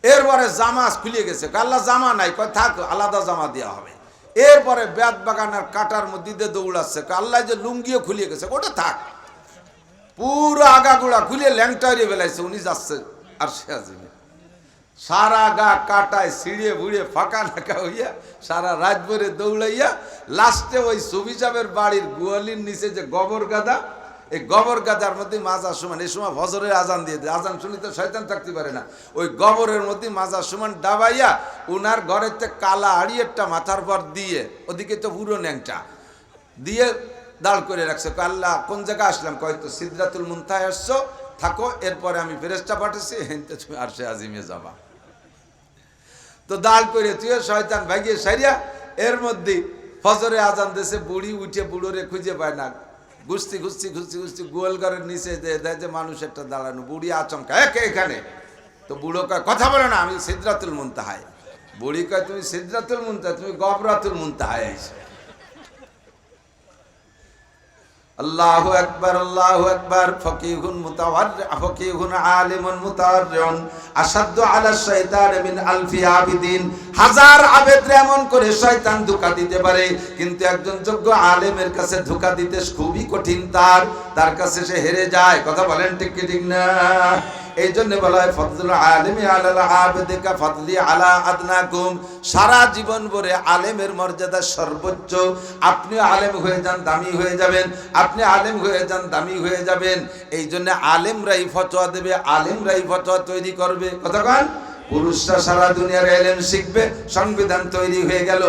S1: এরপরে জামা খুলে গেছে, আল্লাহ জামা নাই, কয় থাক আলাদা জামা দেওয়া হবে। এরপরে বেত বাগানের কাটার মধ্যে দিয়ে দৌড়াচ্ছে, আল্লাহ যে লুঙ্গিও খুলে গেছে, ওটা থাক। পুরো আগাগুড়া খুলে ল্যাংটা হয়ে বেলাইছে, উনি যাচ্ছে আর সে আজিমে। সারা গা কাটায় ছিঁড়ে বুড়ে ফাঁকা নাকা হইয়া সারা রাত ভরে দৌড়াইয়া লাস্টে ওই সুফি সাহেবের বাড়ির গোয়ালির নিচে যে গোবর গাদা, এই গোবর গাদার মধ্যে মাজার সমান, এই সময় ফজরের আজান দিয়ে দেয়, আজান শুনি তো শয়তান থাকতে পারে না, ওই গোবরের মধ্যে মাজার সমান ডাবাইয়া উনার ঘরের থেকে কালা হাড়িয়েরটা মাথার পর দিয়ে, ওদিকে তো পুরো ন্যাংটা দিয়ে দাঁড় করে রাখছে। আল্লাহ কোন জায়গায় আসলাম, কয়তো সিদরাতুল মুনতাহায় আসছো, থাকো, এরপরে আমি ফেরেশতা পাঠাচ্ছি, হেনতে তুমি আরশে আজিমে যাবা। তো দাঁড় করে তুই শয়তান ভাগিয়ে সারিয়া এর মধ্যে ফজরে আজান দেশে বুড়ি উঠে বুড়োরে খুঁজে পায় না, ঘুষতি গোয়াল ঘরের নিচে দেয় যে মানুষ একটা দাঁড়ানো, বুড়ি আচমকা একে এখানে। তো বুড়ো কয় কথা বলে না, আমি সিদরাতুল মুনতাহায়। বুড়ি কয় তুমি সিদরাতুল মুনতাহায়, তুমি গবরাতুল মুনতাহায় আইছো। আল্লাহু আকবার, আল্লাহু আকবার। ফকিহুন মুতাওয়াররি, ফকিহুন আলিমুন মুতাওয়াররিউন আশাদ্দু আলা শাইতান মিন আলফি আবিদিন। হাজার আবেদরে এমন করে শয়তান ধোঁকা দিতে পারে, কিন্তু একজন যোগ্য আলেমের কাছে ধোঁকা দিতে খুবই কঠিন। তার কাছে সে হেরে যায়। কথা বলেন ঠিক কি ঠিক না? এই জন্য বলা হয় ফজলুল আলিমি আলাল আবিদি কা ফজলি আলা আদনাকুম। সারা জীবন ভরে আলেমের মর্যাদা সর্বোচ্চ। আপনি আলেম হয়ে যান, দামি হয়ে যাবেন, আপনি আলেম হয়ে যান, দামি হয়ে যাবেন। এই জন্য আলেমরাই ফতোয়া দেবে, আলেমরাই ফতোয়া তৈরি করবে। কথা কন, পুরুষরা সারা দুনিয়ার এলেম শিখবে, সংবিধান তৈরি হয়ে গেল,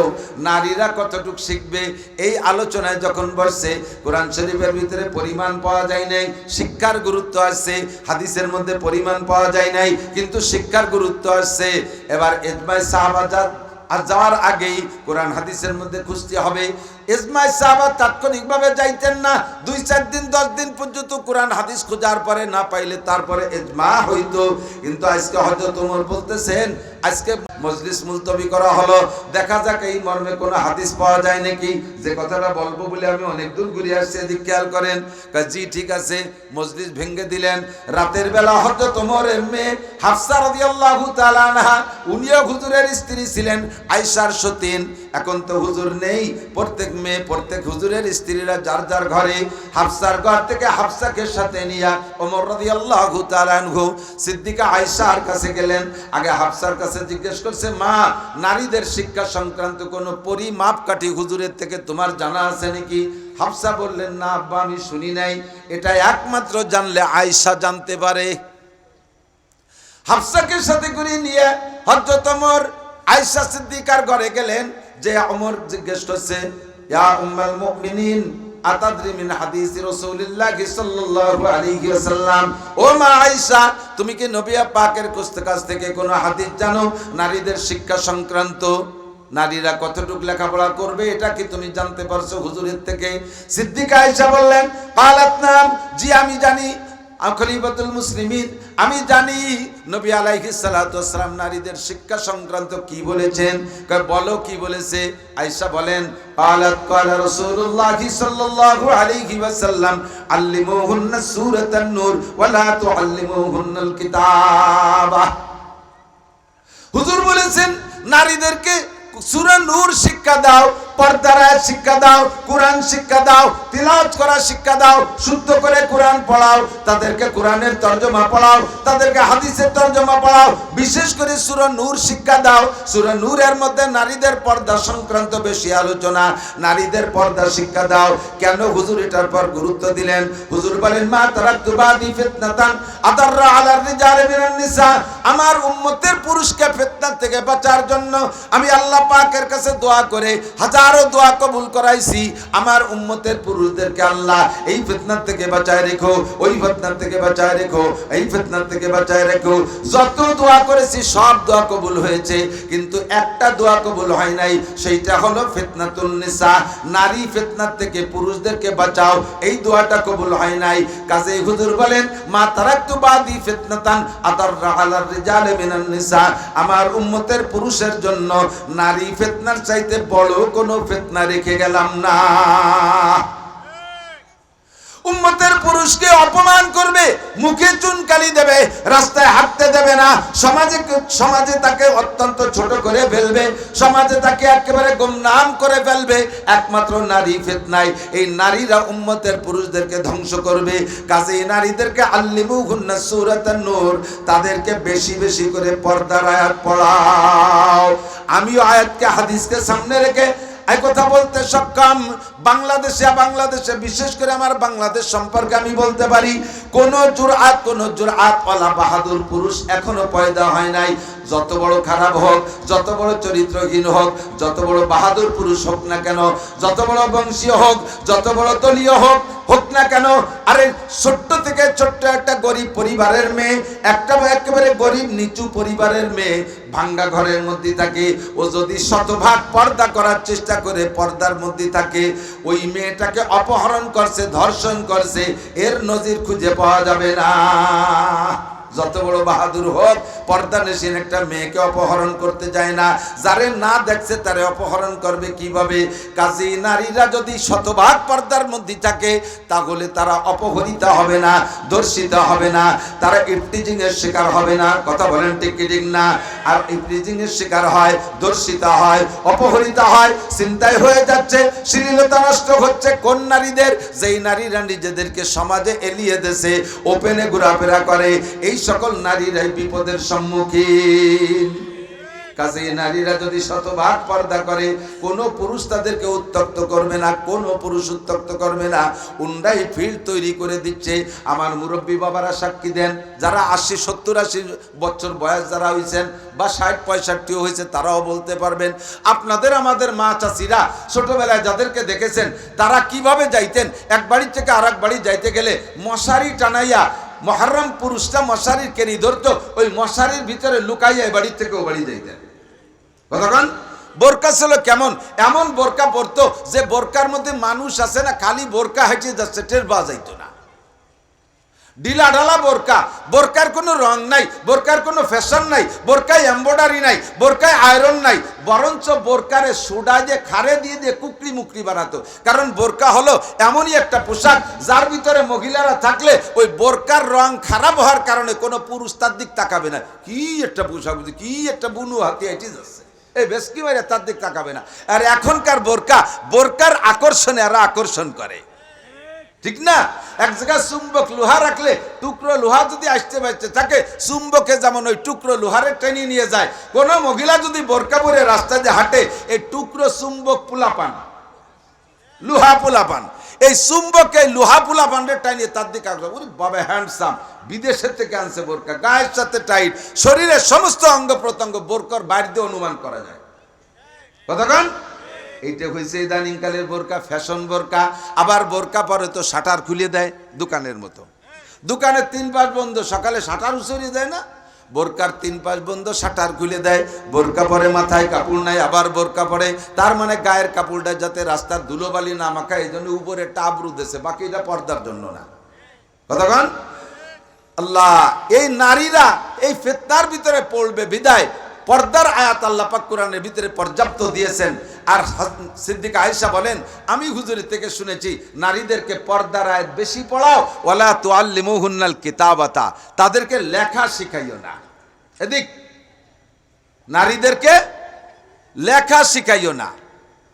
S1: নারীরা কতটুকু শিখবে? এই আলোচনায় যখন বসছে, কোরআন শরীফের ভিতরে পরিমাণ পাওয়া যায় নাই, শিক্ষার গুরুত্ব আসছে। হাদিসের মধ্যে পরিমাণ পাওয়া যায় নাই, কিন্তু শিক্ষার গুরুত্ব আসছে। এবার ইজমায়ে সাহাবাজাত আর যাওয়ার আগেই কোরআন হাদিসের মধ্যে খুঁজতে হবে। ইজমায়ে সাহাবা তাৎক্ষণিকভাবে যাইতেন না, 2-4 দিন 10 দিন পর্যন্ত কোরআন হাদিস খোঁজার পরে না পাইলে তারপরে ইজমা হইতো। কিন্তু আজকে হযরত ওমর বলতেছেন আজকে মজলিস মুলতবি করা হলো, দেখা যাক এই মর্মে কোনো হাদিস পাওয়া যায় নাকি। যে কথাটা বলবো বলে আমি অনেক দূর ঘুরে আসছি, এদিক খেয়াল করেন। জি ঠিক আছে, মজলিস ভেঙে দিলেন। রাতের বেলা হযরত ওমরের মেয়ে হাফসা রাদিয়াল্লাহু তাআলা আনহা, উনিও হুজুরের স্ত্রী ছিলেন, আয়েশার সতীন। এখন তো হুজুর নেই, প্রত্যেক মেয়ে প্রত্যেক হুজুরের স্ত্রীরা যার যার ঘরে। হাফসার ঘর থেকে হাফসাকে সাথে নিয়ে ওমর রাদিয়াল্লাহু তাআলা আনহু সিদ্দিকা আয়েশার কাছে গেলেন। আগে হাফসার কাছে জিজ্ঞেস করছে, মা, নারীদের শিক্ষা সংক্রান্ত কোনো পরিমাপকাঠি হুজুরের থেকে তোমার জানা আছে নাকি? হাফসা বললেন, না আব্বা, আমি শুনি নাই। এটা একমাত্র জানলে আয়েশা জানতে পারে। হাফসাকে সাথে করে নিয়ে হযরত ওমর আয়েশা সিদ্দিকার ঘরে গেলেন। যে ওমর জিজ্ঞেস করছে, ইয়া উম্মাল মুমিনিন আতাদরি মিন হাদিস রাসূলুল্লাহ সাল্লাল্লাহু আলাইহি ওয়াসাল্লাম, ও মা আয়েশা, তুমি কি নবী পাকের কাছ থেকে কোনো হাদিস জানো নারীদের শিক্ষা সংক্রান্ত? নারীরা কতটুকু লেখাপড়া করবে এটা কি তুমি জানতে পারছো হুজুরের থেকে? সিদ্দিকা আয়েশা বললেন, ক্বালাত নাম, জি আমি জানি। খলিফাতুল মুসলিমিন, আমি জানি নবী আলাইহিস সালাতু ওয়াস সালাম নারীদের শিক্ষা সংক্রান্ত কি বলেছেন। কয় বলো কি বলেছে? আয়েশা বলেন, ক্বালাত ক্বালা রাসূলুল্লাহ সাল্লাল্লাহু আলাইহি ওয়াসাল্লাম আল্লিমুহুন্না সূরাতান নূর ওয়া লা তুআল্লিমুহুন্নাল কিতাবা। হুজুর বলেছেন নারীদেরকে সূরা নূর শিক্ষা দাও, পর্দার আয়াত শিক্ষা দাও, কোরআন শিক্ষা দাও, তিলাওয়াত করা শিক্ষা দাও, শুদ্ধ করে কোরআন পড়াও, তাদেরকে কোরআনের তরজমা পড়াও, তাদেরকে হাদিসের তরজমা পড়াও, বিশেষ করে সূরা নূর শিক্ষা দাও। সূরা নূরের মধ্যে নারীদের পর্দা সংক্রান্ত বেশি আলোচনা, নারীদের পর্দা শিক্ষা দাও। কেন হুজুর এটার পর গুরুত্ব দিলেন? হুজুর বলেন, মা তারাকতু বাদি ফিতনাতান আদাররা আলার রিজালি মিনান নিসা, আমার উম্মতের পুরুষকে ফিতনা থেকে বাঁচার জন্য আমি আল্লাহ পাকের কাছে দোয়া করে হাজার আরো দোয়া কবুল করাইছি আমার উম্মতের পুরুষদেরকে আল্লাহ এই ফিতনার থেকে বাঁচায় রেখো, ওই ফিতনার থেকে বাঁচায় রেখো, এই ফিতনার থেকে বাঁচায় রেখো। যত দোয়া করেছি সব দোয়া কবুল হয়েছে, কিন্তু একটা দোয়া কবুল হয় নাই, সেইটা হলো ফিতনাতুন নিসা, নারী ফিতনার থেকে পুরুষদেরকে বাঁচাও, এই দোয়াটা কবুল হয় নাই। কাজেই হুজুর বলেন মা তারাকতু বাদি ফিতনাতান আদাররা আলার রিজালি মিনান নিসা, আমার উম্মতের পুরুষের জন্য নারী ফিতনার চাইতে বড় কোনো ফিতনা রেখে গেলাম না। উম্মতের পুরুষকে অপমান করবে, মুখে চুনকালি দেবে, রাস্তায় হাঁটতে দেবে না, সমাজে তাকে অত্যন্ত ছোট করে ফেলবে, সমাজে তাকে একেবারে গুমনাম করে ফেলবে, একমাত্র নারী ফিতনায় এই নারীরা উম্মতের পুরুষদেরকে ধ্বংস করবে। কাজেই নারীদেরকে আল্লিমুহুন্না সূরাতান নূর, তাদেরকে বেশি বেশি করে পর্দার আয়াত পড়াও। আমিও আয়াতকে হাদিসকে সামনে রেখে এই কথা বলতে সক্ষম। বাংলাদেশে বিশেষ করে আমার বাংলাদেশ সম্পর্কে আমি বলতে পারি, কোন জুরআত ওয়ালা বাহাদুর পুরুষ এখনো পয়দা হয় নাই। যত বড় খারাপ হোক, যত বড় চরিত্রহীন হোক, যত বড় বাহাদুর পুরুষ হোক না কেন, যত বড় বংশীয় হোক, যত বড় দলীয় হোক না কেন, আরে ছোট্ট থেকে ছোট্ট একটা গরিব পরিবারের মেয়ে, একটা একেবারে গরিব নিচু পরিবারের মেয়ে, ভাঙ্গা ঘরের মধ্যে থাকে, ও যদি শতভাগ পর্দা করার চেষ্টা করে পর্দার মধ্যে থাকে, ওই মেয়েটাকে অপহরণ করছে, ধর্ষণ করছে, এর নজির খুঁজে পাওয়া যাবে না। যত বড় বাহাদুর হোক, পর্দা নিশীন একটা মেয়েকে অপহরণ করতে যায় না, যারে না দেখছে তারে অপহরণ করবে কিভাবে? কাজী নারীরা যদি শতভাগ পর্দার মধ্যে থাকে, তাহলে তারা অপহরিতা হবে না, ধর্ষিতা হবে না, তারা ইফটিজিং এর শিকার হবে না। কথা বলেন ঠিক কি ঠিক না? আর ইফটিজিং এর শিকার হয়, ধর্ষিতা হয়, অপহরিতা হয়, চিন্তায় হয়ে যাচ্ছে, শ্লীলতা নষ্ট হচ্ছে কোন নারীদের? যেই নারীরা নিজেদেরকে সমাজে এলিয়ে দেশে ওপেনে ঘোরাফেরা করে, এই সকল নারীরাই বিপদের সম্মুখীন। কাজে নারীরা যদি শতভাগ পর্দা করে, কোনো পুরুষ তাদেরকে উত্তক্ত করবে না, কোনো পুরুষ উত্তক্ত করবে না। উন্ডাই ফিল্ড তৈরি করে দিচ্ছে। আমার মুরব্বী বাবারা সাক্ষী দেন, যারা 80-70-80 বছর বয়স যারা হয়েছেন বা 60-65 হয়েছে, তারাও বলতে পারবেন। আপনাদের আমাদের মা চাচিরা ছোটবেলায় যাদেরকে দেখেছেন, তারা কিভাবে যাইতেন, এক বাড়ি থেকে আর এক বাড়ি যাইতে গেলে মশারি টানাইয়া, মুহররম পুরুষটা মশারির কেনি ধরতো, ওই মশারির ভিতরে লুকাইয়া এই বাড়ির থেকে ও বাড়ি যাইতেন। কতক্ষণ বোরকা ছিল কেমন, এমন বোরকা পরতো যে বোরকার মধ্যে মানুষ আছে না, খালি বোরকা হেঁটে যাচ্ছে, টের পাওয়া যাইতো না। ঢিলা ঢালা বোরকা, বোরকার কোনো রং নাই, বোরকার কোনো ফ্যাশন নাই, বোরকায় এমব্রয়ডারি নাই, বোরকায় আয়রন নাই, বরঞ্চ বোরকারে সোডা দিয়ে খারে দিয়ে কুকরি মুকরি বানাতো। কারণ বোরকা হলো এমনই একটা পোশাক যার ভিতরে মহিলারা থাকলে ওই বোরকার রং খারাপ হওয়ার কারণে কোনো পুরুষ তার দিক তাকাবে না। কি একটা পোশাক, কি একটা বুনু হাতি এটি যাচ্ছে, এই বেশ কি বাইরে তার দিক তাকাবে না। আর এখনকার বোরকার আকর্ষণে এরা আকর্ষণ করে, ঠিক না? এক জায়গায় চুম্বক লোহা রাখলে, টুকরো লোহা যদি আসতে পারছে থাকে, চুম্বকে যেমন ওই টুকরো লোহারে টেনে নিয়ে যায়, কোন মহিলা যদি বোরকা পরে রাস্তা দিয়ে হাঁটে, এই টুকরো চুম্বক পোলাপান, লোহা পোলাপান, এই চুম্বকে লোহা পোলাপানরে টাইনিয়ে তার দিকে আসবে। ওরে বাবা হ্যান্ডসাম, বিদেশের থেকে আনছে বোরকা, গায়ের সাথে টাইট, শরীরের সমস্ত অঙ্গ প্রত্যঙ্গ বোরকার বাইরে দিয়ে অনুমান করা যায়। কতক্ষণ এইটা হয়েছে ইদানিং কালের বোরকা, ফ্যাশন বোরকা। আবার বোরকা পরে তো শাটার খুলে দেয় দোকানের মতো, দোকানের 3 পাশ বন্ধ, সকালে শাটার উছড়িয়ে দেয় না, বোরকার 3 পাশ বন্ধ, শাটার খুলে দেয়, বোরকা পরে, মাথায় কাপড় নাই, আবার বোরকা পরে, তার মানে গায়ের কাপড়টা যাতে রাস্তার ধুলোবালি না মাখায়, এই জন্য উপরে টাবরু দেশে, বাকি এটা পর্দার জন্য না। কতক্ষণ আল্লাহ, এই নারীরা এই ফিতনার ভিতরে পড়বে বিদায় পর্দার আয়াত আল্লাহ পাক কোরআনের ভিতরে পর্যাপ্ত দিয়েছেন। আর সিদ্দিকা আয়েশা বলেন, আমি হুজুরের থেকে শুনেছি নারীদেরকে পর্দার আয়াত বেশি পড়াও, ওয়ালা তুআল্লিমুহুন্নাল কিতাবাতা, তাদেরকে লেখা শিখাইও না। এদিক নারীদেরকে লেখা শিখাইও না।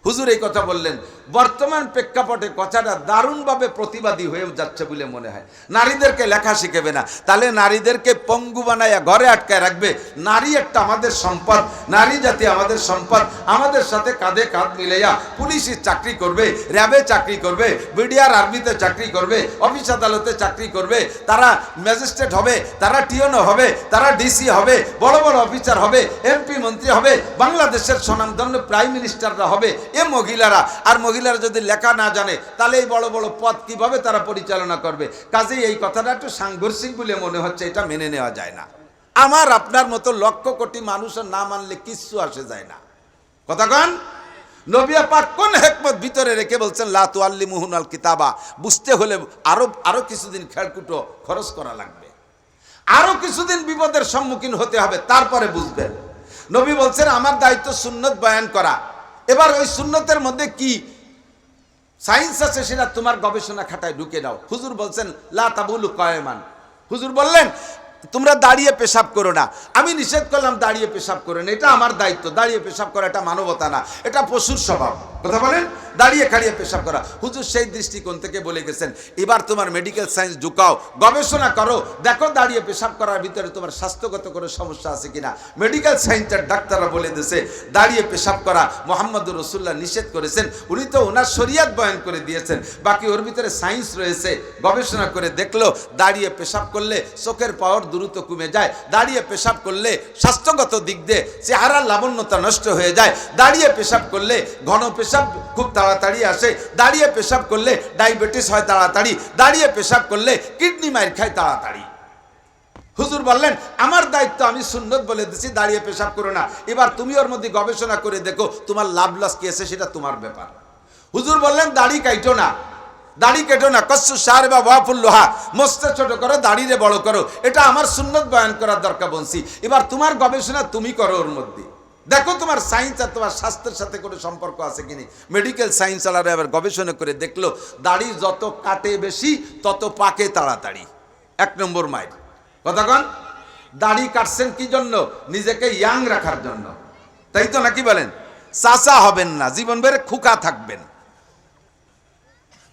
S1: হুজুর এই কথা বললেন। বর্তমান প্রেক্ষাপটে কথাটা দারুণভাবে প্রতিবাদী হয়ে যাচ্ছে বলে মনে হয়। নারীদেরকে লেখা শিখাবে না, তাহলে নারীদেরকে পঙ্গু বানাইয়া ঘরে আটকায় রাখবে। নারী একটা আমাদের সম্পদ, নারী জাতি আমাদের সম্পদ। আমাদের সাথে কাঁধে কাঁধ মিলাইয়া পুলিশের চাকরি করবে, র্যাবে চাকরি করবে, বিডিআর আর্মিতে চাকরি করবে, অফিস আদালতে চাকরি করবে, তারা ম্যাজিস্ট্রেট হবে, তারা টিওনো হবে, তারা ডিসি হবে, বড় বড় অফিসার হবে, এমপি মন্ত্রী হবে, বাংলাদেশের স্বনামধন্য প্রাইম মিনিস্টাররা হবে এ মহিলারা। আর মহিলারা যদি লেখা না জানে তাহলে এই বড় বড় পদ কিভাবে তারা পরিচালনা করবে? কাজেই এই কথাটা একটু সাংঘর্ষিক বলে মনে হচ্ছে, এটা মেনে নেওয়া যায় না। আমার আপনার মতো লক্ষ কোটি মানুষের না মানলে কিচ্ছু আসে যায় না। কথা কন? নবী পাক কোন হিকমত ভিতরে রেখে বলছেন লা তুআল্লিমুহুনাল কিতাবা। বুঝতে হলে আরো কিছুদিন খেড়কুটো খরচ করা লাগবে, আরো কিছুদিন বিপদের সম্মুখীন হতে হবে, তারপরে বুঝবেন। নবী বলছেন আমার দায়িত্ব সুন্নত বয়ান করা। এবার ওই সুন্নতের মধ্যে কি সায়েন্স আছে সেটা তোমার গবেষণা খাতায় ঢুকে দাও। হুজুর বলছেন লা তাবুলু কায়মান। হুজুর বললেন তোমরা দাঁড়িয়ে পেশাব করো না। আমি নিষেধ করলাম দাঁড়িয়ে পেশাব করো না, এটা আমার দায়িত্ব। দাঁড়িয়ে পেশাব করা এটা মানবতা না, এটা পশুর স্বভাব। কথা বলেন, দাঁড়িয়ে খাড়িয়ে পেশাব করা। হুজুর সেই দৃষ্টিকোণ থেকে বলে গেছেন এবার তোমার মেডিকেল সায়েন্স ঢুকাও, গবেষণা করো, দেখো দাঁড়িয়ে পেশাব করার ভিতরে তোমার স্বাস্থ্যগত কোনো সমস্যা আছে কিনা। মেডিকেল সায়েন্সের ডাক্তাররা বলে দিয়েছে দাঁড়িয়ে পেশাব করা মোহাম্মদুর রাসূলুল্লাহ নিষেধ করেছেন। উনি তো ওনার শরিয়াত বয়ান করে দিয়েছেন, বাকি ওর ভিতরে সায়েন্স রয়েছে। গবেষণা করে দেখলো দাঁড়িয়ে পেশাব করলে চোখের পাওয়ার দ্রুত কমে যায়, দাঁড়িয়ে পেশাব করলে স্বাস্থ্যগত দিক দিয়ে চেহারার লাবণ্যতা নষ্ট হয়ে যায়, দাঁড়িয়ে পেশাব করলে ঘন পেশাব খুব তাড়াতাড়ি আসে, দাঁড়িয়ে পেশাব করলে ডায়াবেটিস হয় তাড়াতাড়ি, দাঁড়িয়ে পেশাব করলে কিডনি মার খায় তাড়াতাড়ি। হুজুর বললেন আমার দায়িত্ব, আমি সুন্নত বলে দিচ্ছি দাঁড়িয়ে পেশাব করো না। এবার তুমি ওর মধ্যে গবেষণা করে দেখো তোমার লাভ লস কি আছে, সেটা তোমার ব্যাপার। হুজুর বললেন দাড়ি কাটো না, দাড়ি কেটো না, কসু সার বা ওয়াফুল্লোহা, মস্ত ছোট করো, দাড়িরে বড় করো, এটা আমার সুন্নত বয়ান করার দরকার বলছি। এবার তোমার গবেষণা তুমি করো, ওর মধ্যে দেখো তোমার সায়েন্স আর তোমার স্বাস্থ্যের সাথে কোনো সম্পর্ক আছে কিনি। মেডিকেল সায়েন্স আলাদা আবার গবেষণা করে দেখলো দাড়ি যত কাটে বেশি তত পাকে তাড়াতাড়ি। 1 নম্বর মাইল। কথা কন? দাড়ি কাটছেন কি জন্য? নিজেকে ইয়াং রাখার জন্য, তাই তো নাকি বলেন? চাচা হবেন না, জীবন ভরে খুকা থাকবেন।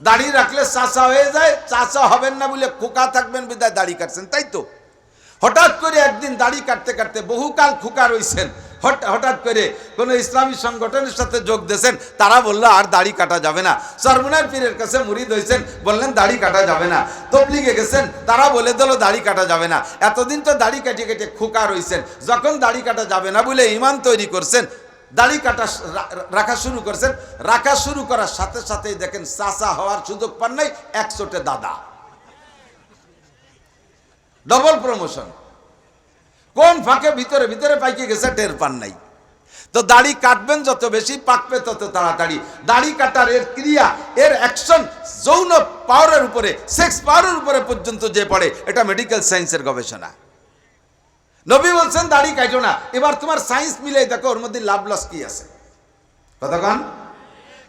S1: দাড়ি রাখলে চাচা হয়ে যায়, চাচা হবেন না বলে খোকা থাকবেন বিদায় দাড়ি কাটছেন, তাই তো? হঠাৎ করে একদিন দাড়ি কাটতে কাটতে বহুকাল খোকা রয়েছেন, হঠাৎ করে কোনো ইসলামী সংগঠনের সাথে যোগ দিয়েছেন, তারা বললো আর দাড়ি কাটা যাবে না। চরমুনার পীরের কাছে মুরিদ হয়েছেন, বললেন দাড়ি কাটা যাবে না। তবলিগে গেছেন, তারা বলে দিল দাড়ি কাটা যাবে না। এতদিন তো দাড়ি কেটে কেটে খোকা রয়েছেন, যখন দাড়ি কাটা যাবে না বলে ইমান তৈরি করছেন, দাড়ি কাটা রাখা শুরু করছেন। রাখা শুরু করার সাথে সাথেই দেখেন চাচা হওয়ার সুযোগ পান নাই, 1 চোটে দাদা, ডবল প্রমোশন। কোন ফাঁকে ভিতরে ভিতরে পাইকে গেছে টের পান নাই। তো দাড়ি কাটবেন যত বেশি, পাকবে তত তাড়াতাড়ি। দাড়ি কাটার এর ক্রিয়া, এর অ্যাকশন যৌন পাওয়ারের উপরে, সেক্স পাওয়ারের উপরে পর্যন্ত যে পড়ে, এটা মেডিকেল সায়েন্সের গবেষণা। নবী বলছেন দাড়ি কাটো না। এবার তোমার সায়েন্স মিলে দেখো ওর মধ্যে লাভ লস কি আছে। কতক্ষণ?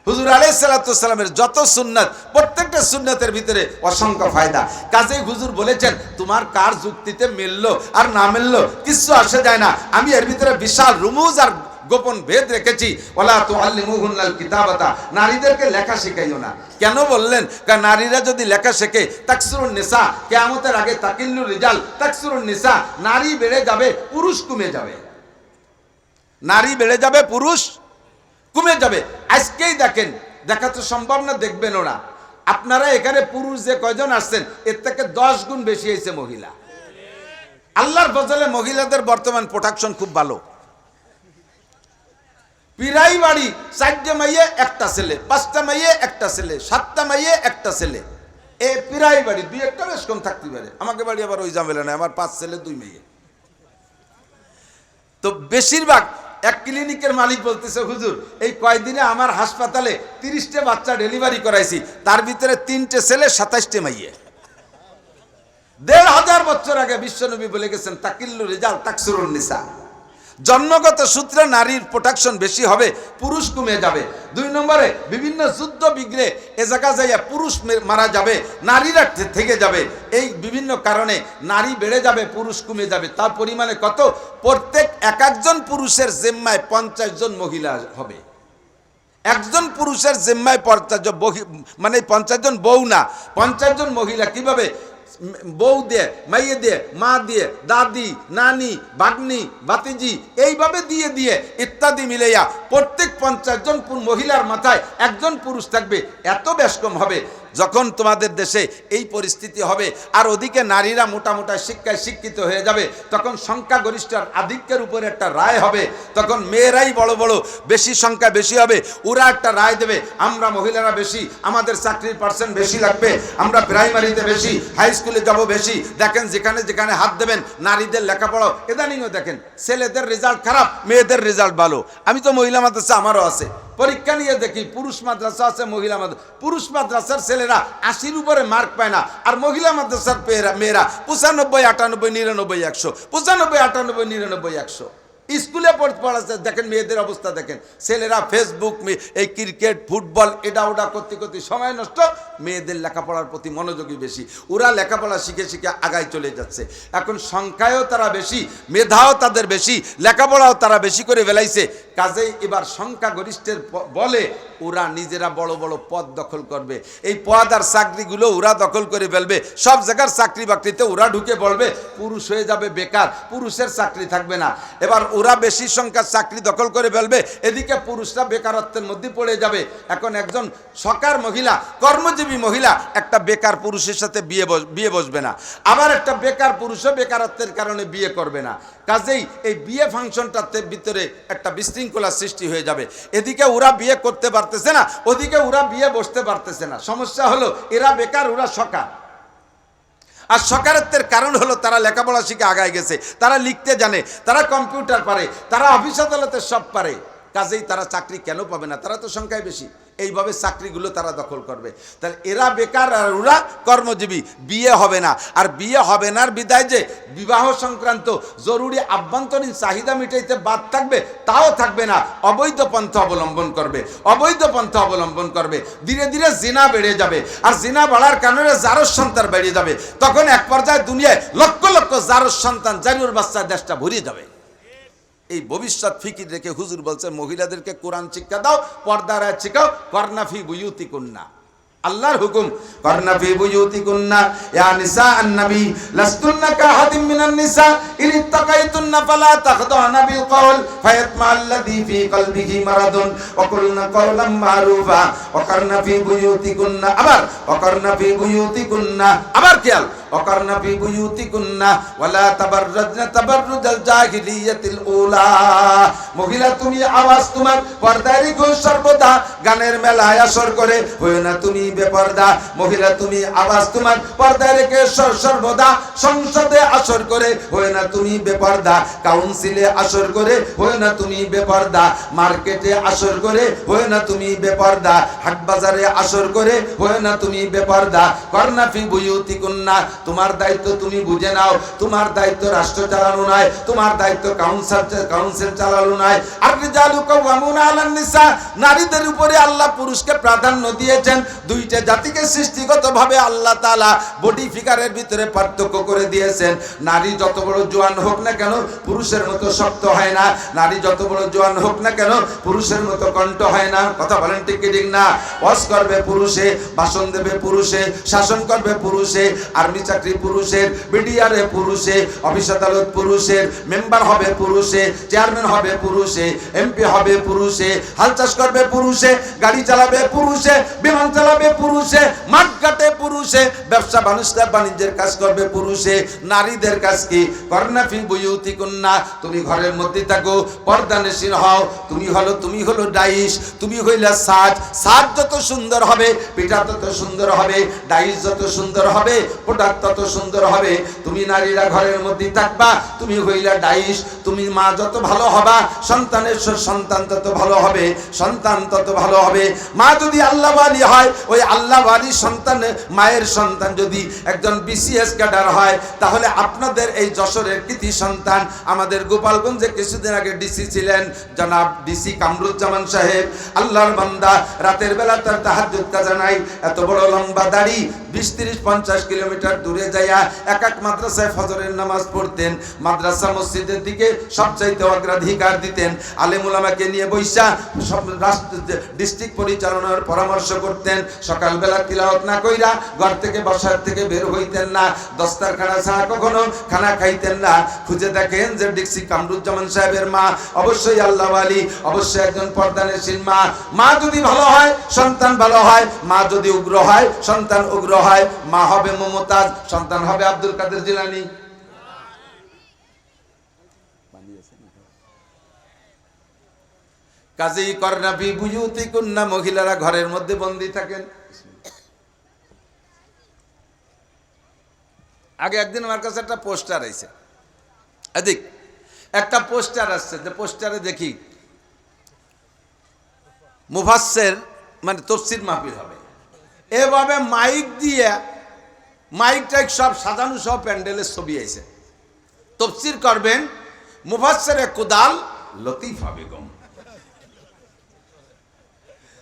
S1: হুজুর আলাইহিস সালাতু সালামের যত সুন্নাত, প্রত্যেকটা সুন্নাতের ভিতরে অসংখ্য ফায়দা। কাজেই হুজুর বলেছেন তোমার কার যুক্তিতে মিললো আর না মিললো কিচ্ছু আসে যায় না। আমি এর ভিতরে বিশাল রুমুজ আর গোপন ভেদ রেখেছি। ওয়ালা তুআল্লিমুহুনাল কিতাবাতা, নারীদেরকে লেখা শেখাইও না। কেন বললেন? কারণ নারীরা যদি লেখা শেখে তাকসুরুন নিসা, কিয়ামতের আগে তাকিল্লুর রিজাল তাকসুরুন নিসা, নারী বেড়ে যাবে, পুরুষ কমে যাবে। নারী বেড়ে যাবে, পুরুষ কমে যাবে। আজকেই দেখেন, দেখা তো সম্ভব না, দেখবেন ওরা। আপনারা এখানে পুরুষ যে কয়জন আসছেন, এর থেকে 10 গুণ বেশি হয়েছে মহিলা। আল্লাহর ফজলে মহিলাদের বর্তমান প্রোটেকশন খুব ভালো। পিরাই বাড়ি 4টে মাইয়ে 1টা ছেলে, 5টা মাইয়ে 1টা ছেলে, 7টা মাইয়ে 1টা ছেলে। এ পিরাই বাড়ি 2-1টা বেশ কম থাকতে পারে। আমাকে বাড়ি আবার ওই ঝামেলা নাই, আমার 5 ছেলে 2 মেয়ে। তো বেশিরভাগ এক ক্লিনিকের মালিক বলতেছে হুজুর এই কয়েকদিনে আমার হাসপাতালে 30টে বাচ্চা ডেলিভারি করাইছি, তার ভিতরে 3টে ছেলে 27টে মাইয়ে। 1500 বছর আগে বিশ্বনবী বলে গেছেন তাকিল্লু রিজাল তাকসুরুন নিসা। জন্মগত সূত্রে নারীর প্রোটেকশন বেশি হবে, পুরুষ কমে যাবে। 2 নম্বরে বিভিন্ন যুদ্ধ বিগ্রে এ জায়গা যাইয়া পুরুষ মারা যাবে, নারীরা থেকে যাবে। এই বিভিন্ন কারণে নারী বেড়ে যাবে, পুরুষ কমে যাবে। তার পরিমাণে কত? প্রত্যেক 1-1 জন পুরুষের জিম্মায় 50 জন মহিলা হবে। একজন পুরুষের জিম্মায় 50 জন বউ না, 50 জন মহিলা। কিভাবে? বউ দিয়ে, মাইয়ে দিয়ে, মা দিয়ে, দাদি, নানি, ভাগ্নি, ভাতিজি, এইভাবে দিয়ে দিয়ে ইত্যাদি মিলাইয়া প্রত্যেক 50 জন মহিলার মাথায় একজন পুরুষ থাকবে। এত ব্যস্কম হবে যখন তোমাদের দেশে এই পরিস্থিতি হবে, আর ওদিকে নারীরা মোটামোটা শিক্ষায় শিক্ষিত হয়ে যাবে, তখন সংখ্যাগরিষ্ঠের আধিক্যের উপরে একটা রায় হবে। তখন মেয়েরাই বড় বড় বেশি সংখ্যা বেশি হবে, ওরা একটা রায় দেবে, আমরা মহিলারা বেশি, আমাদের চাকরির পার্সেন্ট বেশি লাগবে, আমরা প্রাইমারিতে বেশি, হাই স্কুলে যাব বেশি। দেখেন যেখানে যেখানে হাত দেবেন নারীদের লেখাপড়াও, ইদানিংও দেখেন ছেলেদের রেজাল্ট খারাপ, মেয়েদের রেজাল্ট ভালো। আমি তো মহিলা মাদ্রাসা আমারও আছে, পরীক্ষা নিয়ে দেখি পুরুষ মাদ্রাসা আছে, মহিলা মাদ্রাসা। পুরুষ মাদ্রাসার ছেলেরা 80-র উপরে মার্ক পায় না, আর মহিলা মাদ্রাসার মেয়েরা 95, 98, 99, 100, 95, 98, 99, 100। স্কুলে পড়াচ্ছে, দেখেন মেয়েদের অবস্থা দেখেন। ছেলেরা ফেসবুক, এই ক্রিকেট, ফুটবল, এটা ওটা করতে করতে সময় নষ্ট, মেয়েদের লেখাপড়ার প্রতি মনোযোগী বেশি। ওরা লেখাপড়া শিখে শিখে আগায় চলে যাচ্ছে। এখন সংখ্যায়ও তারা বেশি, মেধাও তাদের বেশি, লেখাপড়াও তারা বেশি করে ফেলাইছে। কাজেই এবার সংখ্যাগরিষ্ঠের বলে ওরা নিজেরা বড় বড় পদ দখল করবে। এই পদ আর চাকরিগুলো ওরা দখল করে ফেলবে। সব জায়গার চাকরি বাকরিতে ওরা ঢুকে পড়বে, পুরুষ হয়ে যাবে বেকার, পুরুষের চাকরি থাকবে না। এবার ওরা বেশি সংখ্যার চাকরি দখল করে ফেলবে, এদিকে পুরুষরা বেকারত্বের মধ্যে পড়ে যাবে। এখন একজন সকার মহিলা, কর্মজীবী মহিলা একটা বেকার পুরুষের সাথে বিয়ে বসবে না, আবার একটা বেকার পুরুষও বেকারত্বের কারণে বিয়ে করবে না। কাজেই এই বিয়ে ফাংশনটাতে ভিতরে একটা বিশৃঙ্খলা সৃষ্টি হয়ে যাবে। এদিকে ওরা বিয়ে করতে পারতেছে না, ওদিকে ওরা বিয়ে বসতে পারতেছে না। সমস্যা হলো এরা বেকার, ওরা সকার। আর সকারত্বের কারণ হলো তারা লেখাপড়া শিখে আগায় গেছে, তারা লিখতে জানে, তারা কম্পিউটার পারে, তারা অফিস আদালতে সব পারে। কাজেই তারা চাকরি কেন পাবে না? তারা তো সংখ্যায় বেশি। এইভাবে চাকরিগুলো তারা দখল করবে। তাহলে এরা বেকার আর ওরা কর্মজীবী, বিয়ে হবে না। আর বিয়ে হবে না বিদায় যে বিবাহ সংক্রান্ত জরুরি আভ্যন্তরীণ চাহিদা মিটাইতে বাদ থাকবে, তাও থাকবে না। অবৈধ পন্থা অবলম্বন করবে, অবৈধ পন্থা অবলম্বন করবে। ধীরে ধীরে জিনা বেড়ে যাবে, আর জিনা বাড়ার কারণে জারজ সন্তান বেড়ে যাবে। তখন এক পর্যায়ে দুনিয়ায় লক্ষ লক্ষ জারজ সন্তান, জারির বাচ্চা দেশটা ভরিয়ে যাবে। এই ভবিষ্যৎ ফিকির রেখে হুজুর বলছে মহিলাদেরকে কোরআন শিক্ষা দাও, পর্দার আয়াত শিখাও। করনাফি বুয়ুতিকুন্না, আল্লাহর হুকুম, করনাফি বুয়ুতিকুন্না ইয়া নিসা আন-নবী লাস্তুন্না কাহাদিম মিনান নিসা ইন ইত্তাকাইতুন্না ফালা তাখদানা বিল কওল ফায়াতমা আল্লাযী ফি কলবিহি মারাদুন ওয়া কুলনা কওলাম মারুফা ওয়া করনাফি বুয়ুতিকুন্না। আবার ওয়া করনাফি বুয়ুতিকুন্না, আবার খেয়াল, ওয়াকারনা ফি বুয়ুতিকুন্না ওয়ালা তাবাররাজনা তাবাররুজাল জাহিলিয়াতিল উলা। মহিলা তুমি আওয়াজ তোমার পর্দায় রেখো সর্বদা, গানের মেলায় আসর করে হয়ে না তুমি বেপর্দা। মহিলা তুমি আওয়াজ তোমার পর্দায় রেখে সর্বদা, সংসদে আসর করে হয়ে না তুমি বেপর্দা, কাউন্সিলে আসর করে হয়ে না তুমি বেপর্দা, মার্কেটে আসর করে হয়ে না তুমি বেপর্দা, হাট বাজারে আসর করে হয়ে না তুমি বেপর্দা। করনা ফি বুয়ুতিকুন্না, তোমার দায়িত্ব তুমি বুঝে নাও। তোমার দায়িত্ব রাষ্ট্র চালানো নয়, তোমার দায়িত্ব কাউন্সিল চালানো নয়। আর রিজালু কাওয়ামুনা আলান নিসা, নারীদের উপরে আল্লাহ পুরুষকে প্রাধান্য দিয়েছেন। দুইটা জাতিকে সৃষ্টিগতভাবে আল্লাহ তাআলা বডি ফিগারের ভিতরে পার্থক্য করে দিয়েছেন। নারী যত বড় জোয়ান হোক না কেন পুরুষের মতো শক্ত হয় না, নারী যত বড় জোয়ান হোক না কেন পুরুষের মতো কণ্ঠ হয় না। কথা বলেন ঠিক কি ঠিক না? ওয়াজ করবে পুরুষে, ভাষণ দেবে পুরুষে, শাসন করবে পুরুষে, আর্মি চাকরি পুরুষের, বিডিআরে পুরুষে, অফিস আদালত পুরুষের, মেম্বার হবে পুরুষে, চেয়ারম্যান হবে পুরুষে, এমপি হবে পুরুষে, হাল চাষ করবে পুরুষে, গাড়ি চালাবে পুরুষে, বিমান চালাবে পুরুষে, মাঠ ঘাটে পুরুষে, ব্যবসা বাণিজ্যের কাজ করবে পুরুষে। নারীদের কাজ কি? করনা ফি বুয়ুতিকুন্না, তুমি ঘরের মধ্যে থাকো, পর্দানশীল হও। তুমি হলো ডাইস, তুমি হইলা সাজ। সাজ যত সুন্দর হবে পিঠা তত সুন্দর হবে, ডাইস যত সুন্দর হবে প্রোডাক্ট তত সুন্দর হবে। তুমি নারীরা ঘরের মধ্যে থাকবা, তুমি হইলা ডাইস। তুমি মা যত ভালো হবা, সন্তানের সন্তান তত ভালো হবে, সন্তান তত ভালো হবে। মা যদি আল্লাহওয়ালি হয়, ওই আল্লাহওয়ালি সন্তান, মায়ের সন্তান যদি একজন বিসিএস ক্যাডার হয়, তাহলে আপনাদের এই যশোরের কৃতি সন্তান, আমাদের গোপালগঞ্জে কিছুদিন আগে ডিসি ছিলেন জনাব ডিসি কামরুজ্জামান সাহেব, আল্লাহর বান্দা, রাতের বেলা তার তাহাজ্জুদ কাজা নাই, এত বড় লম্বা দাড়ি, 20-30-50 কিলোমিটার দূরে যাইয়া এক এক মাদ্রাসায় ফজরের নামাজ পড়তেন, মাদ্রাসা মসজিদের দিকে সবচাইতে অগ্রাধিকার দিতেন, আলেম উলামাকে নিয়ে বৈশা সব ডিস্ট্রিক্ট পরিচালনার পরামর্শ করতেন। সকালবেলা তিলাওয়াত না কইরা ঘর থেকে বাসার থেকে বের হইতেন না, দস্তারখানা ছাড়া কখনো খানা খাইতেন না। খুঁজে দেখেন যে ডিক্সি কামরুজ্জামান সাহেবের মা অবশ্যই আল্লাহ ওয়ালি, অবশ্যই একজন পর্দানশীল মা। মা যদি ভালো হয় সন্তান ভালো হয়, মা যদি উগ্র হয় সন্তান উগ্র হয়। মা হবে মমতাজ, সন্তান হবে আব্দুল কাদের জিলানী। কাজেই করনা ফি বুয়ুতিকুন্না, মহিলারা ঘরের মধ্যে বন্দী থাকেন। আগে একদিন আমার কাছে একটা পোস্টার আইছে, এদিক একটা পোস্টার আসছে, যে পোস্টারে দেখি মুফাসসির মানে তাফসীর মাহফিল হবে, এভাবে মাইক দিয়ে মাইক টাইক সব সাজানো, সব প্যান্ডেলের ছবি আইছে। তাফসীর করবেন মুফাসসিরে কুদাল লতিফা বেগম।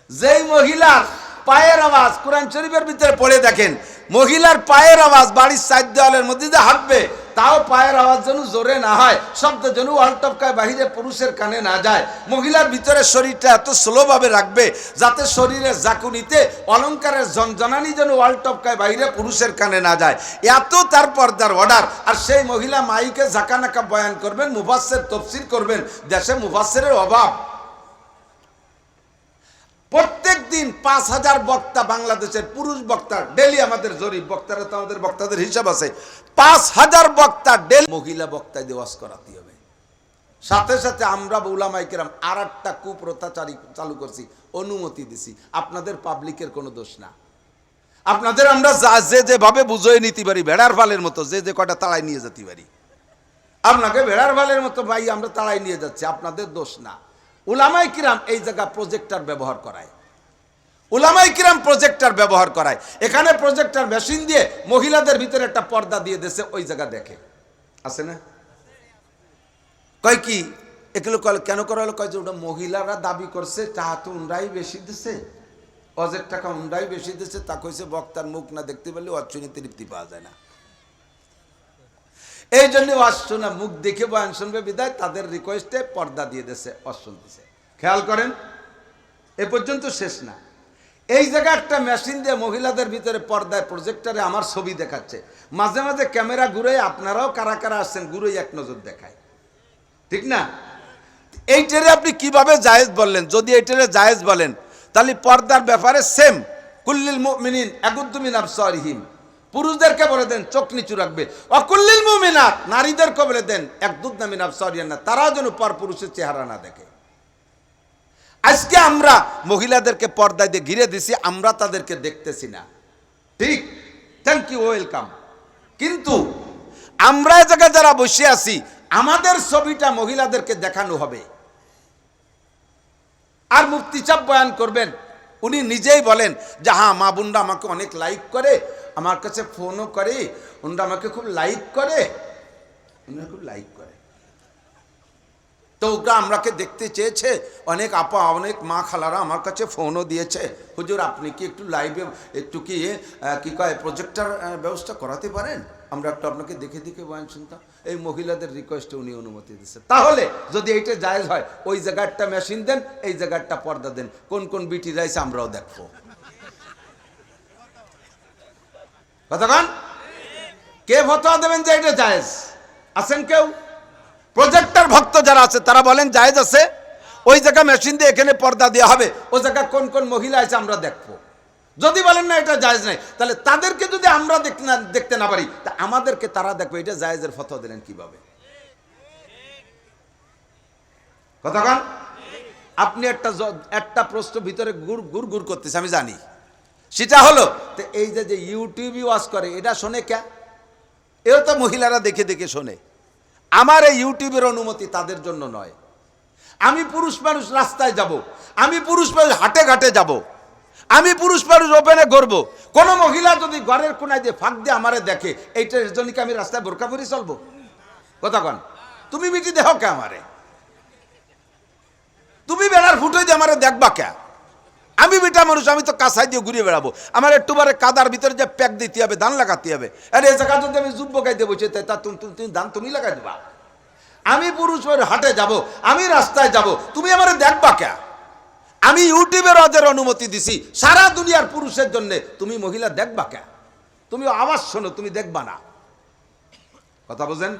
S1: যেই মহিলার পায়ের আওয়াজ কোরআন শরীফের ভিতরে পড়ে দেখেন, মহিলার পায়ের আওয়াজ বাড়ির চার দেওয়ালের মধ্যে যে হাঁটবে তাও পায়ের আওয়াজ যেন জোরে না হয়, শব্দ যেন ওয়ালটপকায় বাহিরে পুরুষের কানে না যায়। মহিলার ভিতরে শরীরটা এত স্লোভাবে রাখবে যাতে শরীরের জাকুনিতে অলঙ্কারের জনজনানি যেন ওয়ালটপকায় বাহিরে পুরুষের কানে না যায়, এত তার পর্দার অর্ডার। আর সেই মহিলা মাইকে জাকানাকা বয়ান করবেন, মুফাসসির তাফসীর করবেন। দেশে মুফাসসিরের অভাব। প্রত্যেক দিন 5000 বক্তা, বাংলাদেশের পুরুষ বক্তা ডেলি, আমাদের জরিপ বক্তারা তো আমাদের বক্তাদের হিসাব আছে, 5000 বক্তা ডেলি মহিলা বক্তা দিয়ে ওয়াজ করাতে হবে। সাথে সাথে আমরা উলামায়ে কেরাম আর একটা কুপ্রথা চালু করছি, অনুমতি দিছি। আপনাদের পাবলিকের কোনো দোষ না, আপনাদের আমরা যে যেভাবে বুঝিয়ে নিতে পারি, ভেড়ার ফালের মতো যে যে কটা তাড়াই নিয়ে যেতে পারি, আপনাকে ভেড়ার ফালের মতো ভাই আমরা তাড়াই নিয়ে যাচ্ছি, আপনাদের দোষ না। উলামায়ে কিরাম এই জায়গা প্রজেক্টর ব্যবহার করায়, উলামায়ে কিরাম প্রজেক্টর ব্যবহার করায়। এখানে প্রজেক্টর মেশিন দিয়ে মহিলাদের ভিতরে একটা পর্দা দিয়ে দেশে, ওই জায়গা দেখে আছে না? কয় কি এগুলো কেন করা হলো? কয় যে ওটা মহিলারা দাবি করছে টাকা তো উনরাই বেশি দিছে, অজের টাকা উনরাই বেশি দিছে, তা কইছে বক্তার মুখ না দেখতে পেলে অর্চনী তৃপ্তি পাওয়া যায় না। এই জন্য ওয়াজ শোনা, মুখ দেখে বয়ান শুনবে বিদায় তাদের রিকোয়েস্টে পর্দা দিয়ে দিয়েছে, ওয়াজ শুনতেছে। খেয়াল করেন, এ পর্যন্ত শেষ না। এই জায়গায় একটা মেশিন দিয়ে মহিলাদের ভিতরে পর্দায় প্রজেক্টরে আমার ছবি দেখাচ্ছে, মাঝে মাঝে ক্যামেরা ঘুরে, আপনারাও কারা কারা আসছেন ঘুরেই এক নজর দেখায়, ঠিক না? এইটারে আপনি কিভাবে জায়েজ বললেন? যদি এইটারে জায়েজ বলেন তাহলে পর্দার ব্যাপারে সেম, কুল্লিল মুমিনিন ইয়াগুদ্দু মিন আবসারিহিম, পুরুষদেরকে বলে দেন চোখ নিচু রাখবে, অকুল্লিল মুমিনাত নারীদেরকে বলে দেন ইয়াগুদ্দু মিন আবসারিহিন্না, তারাও যেন পর পুরুষের চেহারা না দেখে। আজকে আমরা মহিলাদেরকে পর্দায় দিয়ে ঘিরে দিছি, আমরা তাদেরকে দেখতেছি না, ঠিক? Thank you, welcome. কিন্তু আমরা এই জায়গায় যারা বসে আছি, আমাদের ছবিটা মহিলাদেরকে দেখানো হবে। আর মুফতি সাহেব বয়ান করবেন, উনি নিজেই বলেন যে হ্যাঁ মা বোনরা আমাকে অনেক লাইক করে, আমার কাছে ফোনও করে, ওনারা আমাকে খুব লাইক করে, ওনারা খুব লাইক করে। তো ওরা আমরাকে দেখতে চেয়েছে, অনেক আপা অনেক মা খালারা আমার কাছে ফোনও দিয়েছে, হুজুর আপনি কি একটু লাইভে একটু কি কয় প্রজেক্টর ব্যবস্থা করাতে পারেন, আমরা একটু আপনাকে দেখে দেখে বয়ান শুনতাম। এই মহিলাদের রিকোয়েস্টে উনি অনুমতি দিচ্ছে। তাহলে যদি এইটা জায়েজ হয়, ওই জায়গাটা মেশিন দেন, এই জায়গাটা পর্দা দেন, কোন কোন বিটি রাইছে আমরাও দেখবো। কতক্ষণ কে ফতোয়া দেবেন যে এটা জায়েজ? আছেন কেউ? প্রজেক্টর ভক্ত যারা আছে তারা বলেন জায়েজ আছে, ওই জায়গা মেশিন দিয়ে এখানে পর্দা দেওয়া হবে, ওই জায়গা কোন কোন মহিলা আছে আমরা দেখবো। যদি বলেন না এটা জায়েজ নাই, তাহলে তাদেরকে যদি আমরা দেখতে না পারি, তা আমাদেরকে তারা দেখবে, এটা জায়েজের ফতোয়া দিলেন কিভাবে? কতক্ষণ আপনি একটা প্রশ্ন ভিতরে গুড় গুড় করতেছে, আমি জানি, সেটা হলো এই যে ইউটিউবে ওয়াজ করে, এটা শোনে কে? এও তো মহিলারা দেখে দেখে শোনে। আমার এই ইউটিউবের অনুমতি তাদের জন্য নয়। আমি পুরুষ মানুষ রাস্তায় যাব, আমি পুরুষ মানুষ হাটে ঘাটে যাব, আমি পুরুষ মানুষ ওপেনে ঘুরবো, কোন মহিলা যদি ঘরের কোনায় দিয়ে ফাঁক দিয়ে আমারে দেখে, এইটার জন্য কি আমি রাস্তায় বোরকা পরে চলবো? কতক্ষণ তুমি মিটি দেখো কে আমারে? তুমি বেড়ার ফুটোই দিয়ে আমারে দেখবা কে?
S2: আমি বেটা মানুষ, আমি তো কাঁসাই দিয়ে ঘুরে বেড়াবো, আমার একটু বারে কাদার ভিতরে যে প্যাক দিতে হবে, ধান লাগাতে হবে। আরে এই জায়গা যদি আমি জুট বগাই দেবো, তা তুমি ধান তুমি লাগাই দেবা। আমি পুরুষ হাটে যাব, আমি রাস্তায় যাব, তুমি আমার দেখবা কে? আমি ইউটিউবে রাজের অনুমতি দিছি সারা দুনিয়ার পুরুষের জন্য, তুমি মহিলা দেখবা কে? তুমি আওয়াজ শোনো, তুমি দেখবা না। কথা বুঝেন?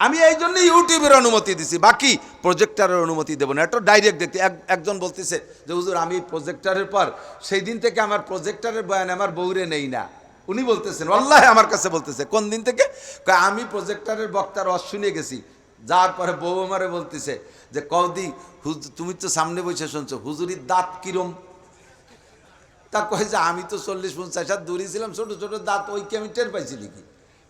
S2: আমি এই জন্য ইউটিউবের অনুমতি দিছি, বাকি প্রজেক্টরের অনুমতি দেবো না। এটা ডাইরেক্ট দেখতে। একজন বলতেছে যে হুজুর আমি প্রজেক্টরের পর সেই দিন থেকে আমার প্রজেক্টরের বয়ান আমার বউরে নেই না। উনি বলতেছেন, আল্লাহ আমার কাছে বলতেছে, কোন দিন থেকে? আমি প্রজেক্টরের বক্তার ওয়াজ শুনে গেছি, যার পরে বউ আমারে বলতেছে যে কৌদি তুমি তো সামনে বসে শুনছো, হুজুরির দাঁত কিরম? তা কয় যে আমি তো 40-50 হাত দূরে ছিলাম, ছোট ছোট দাঁত, ওই কি আমি টের পাইছি নাকি?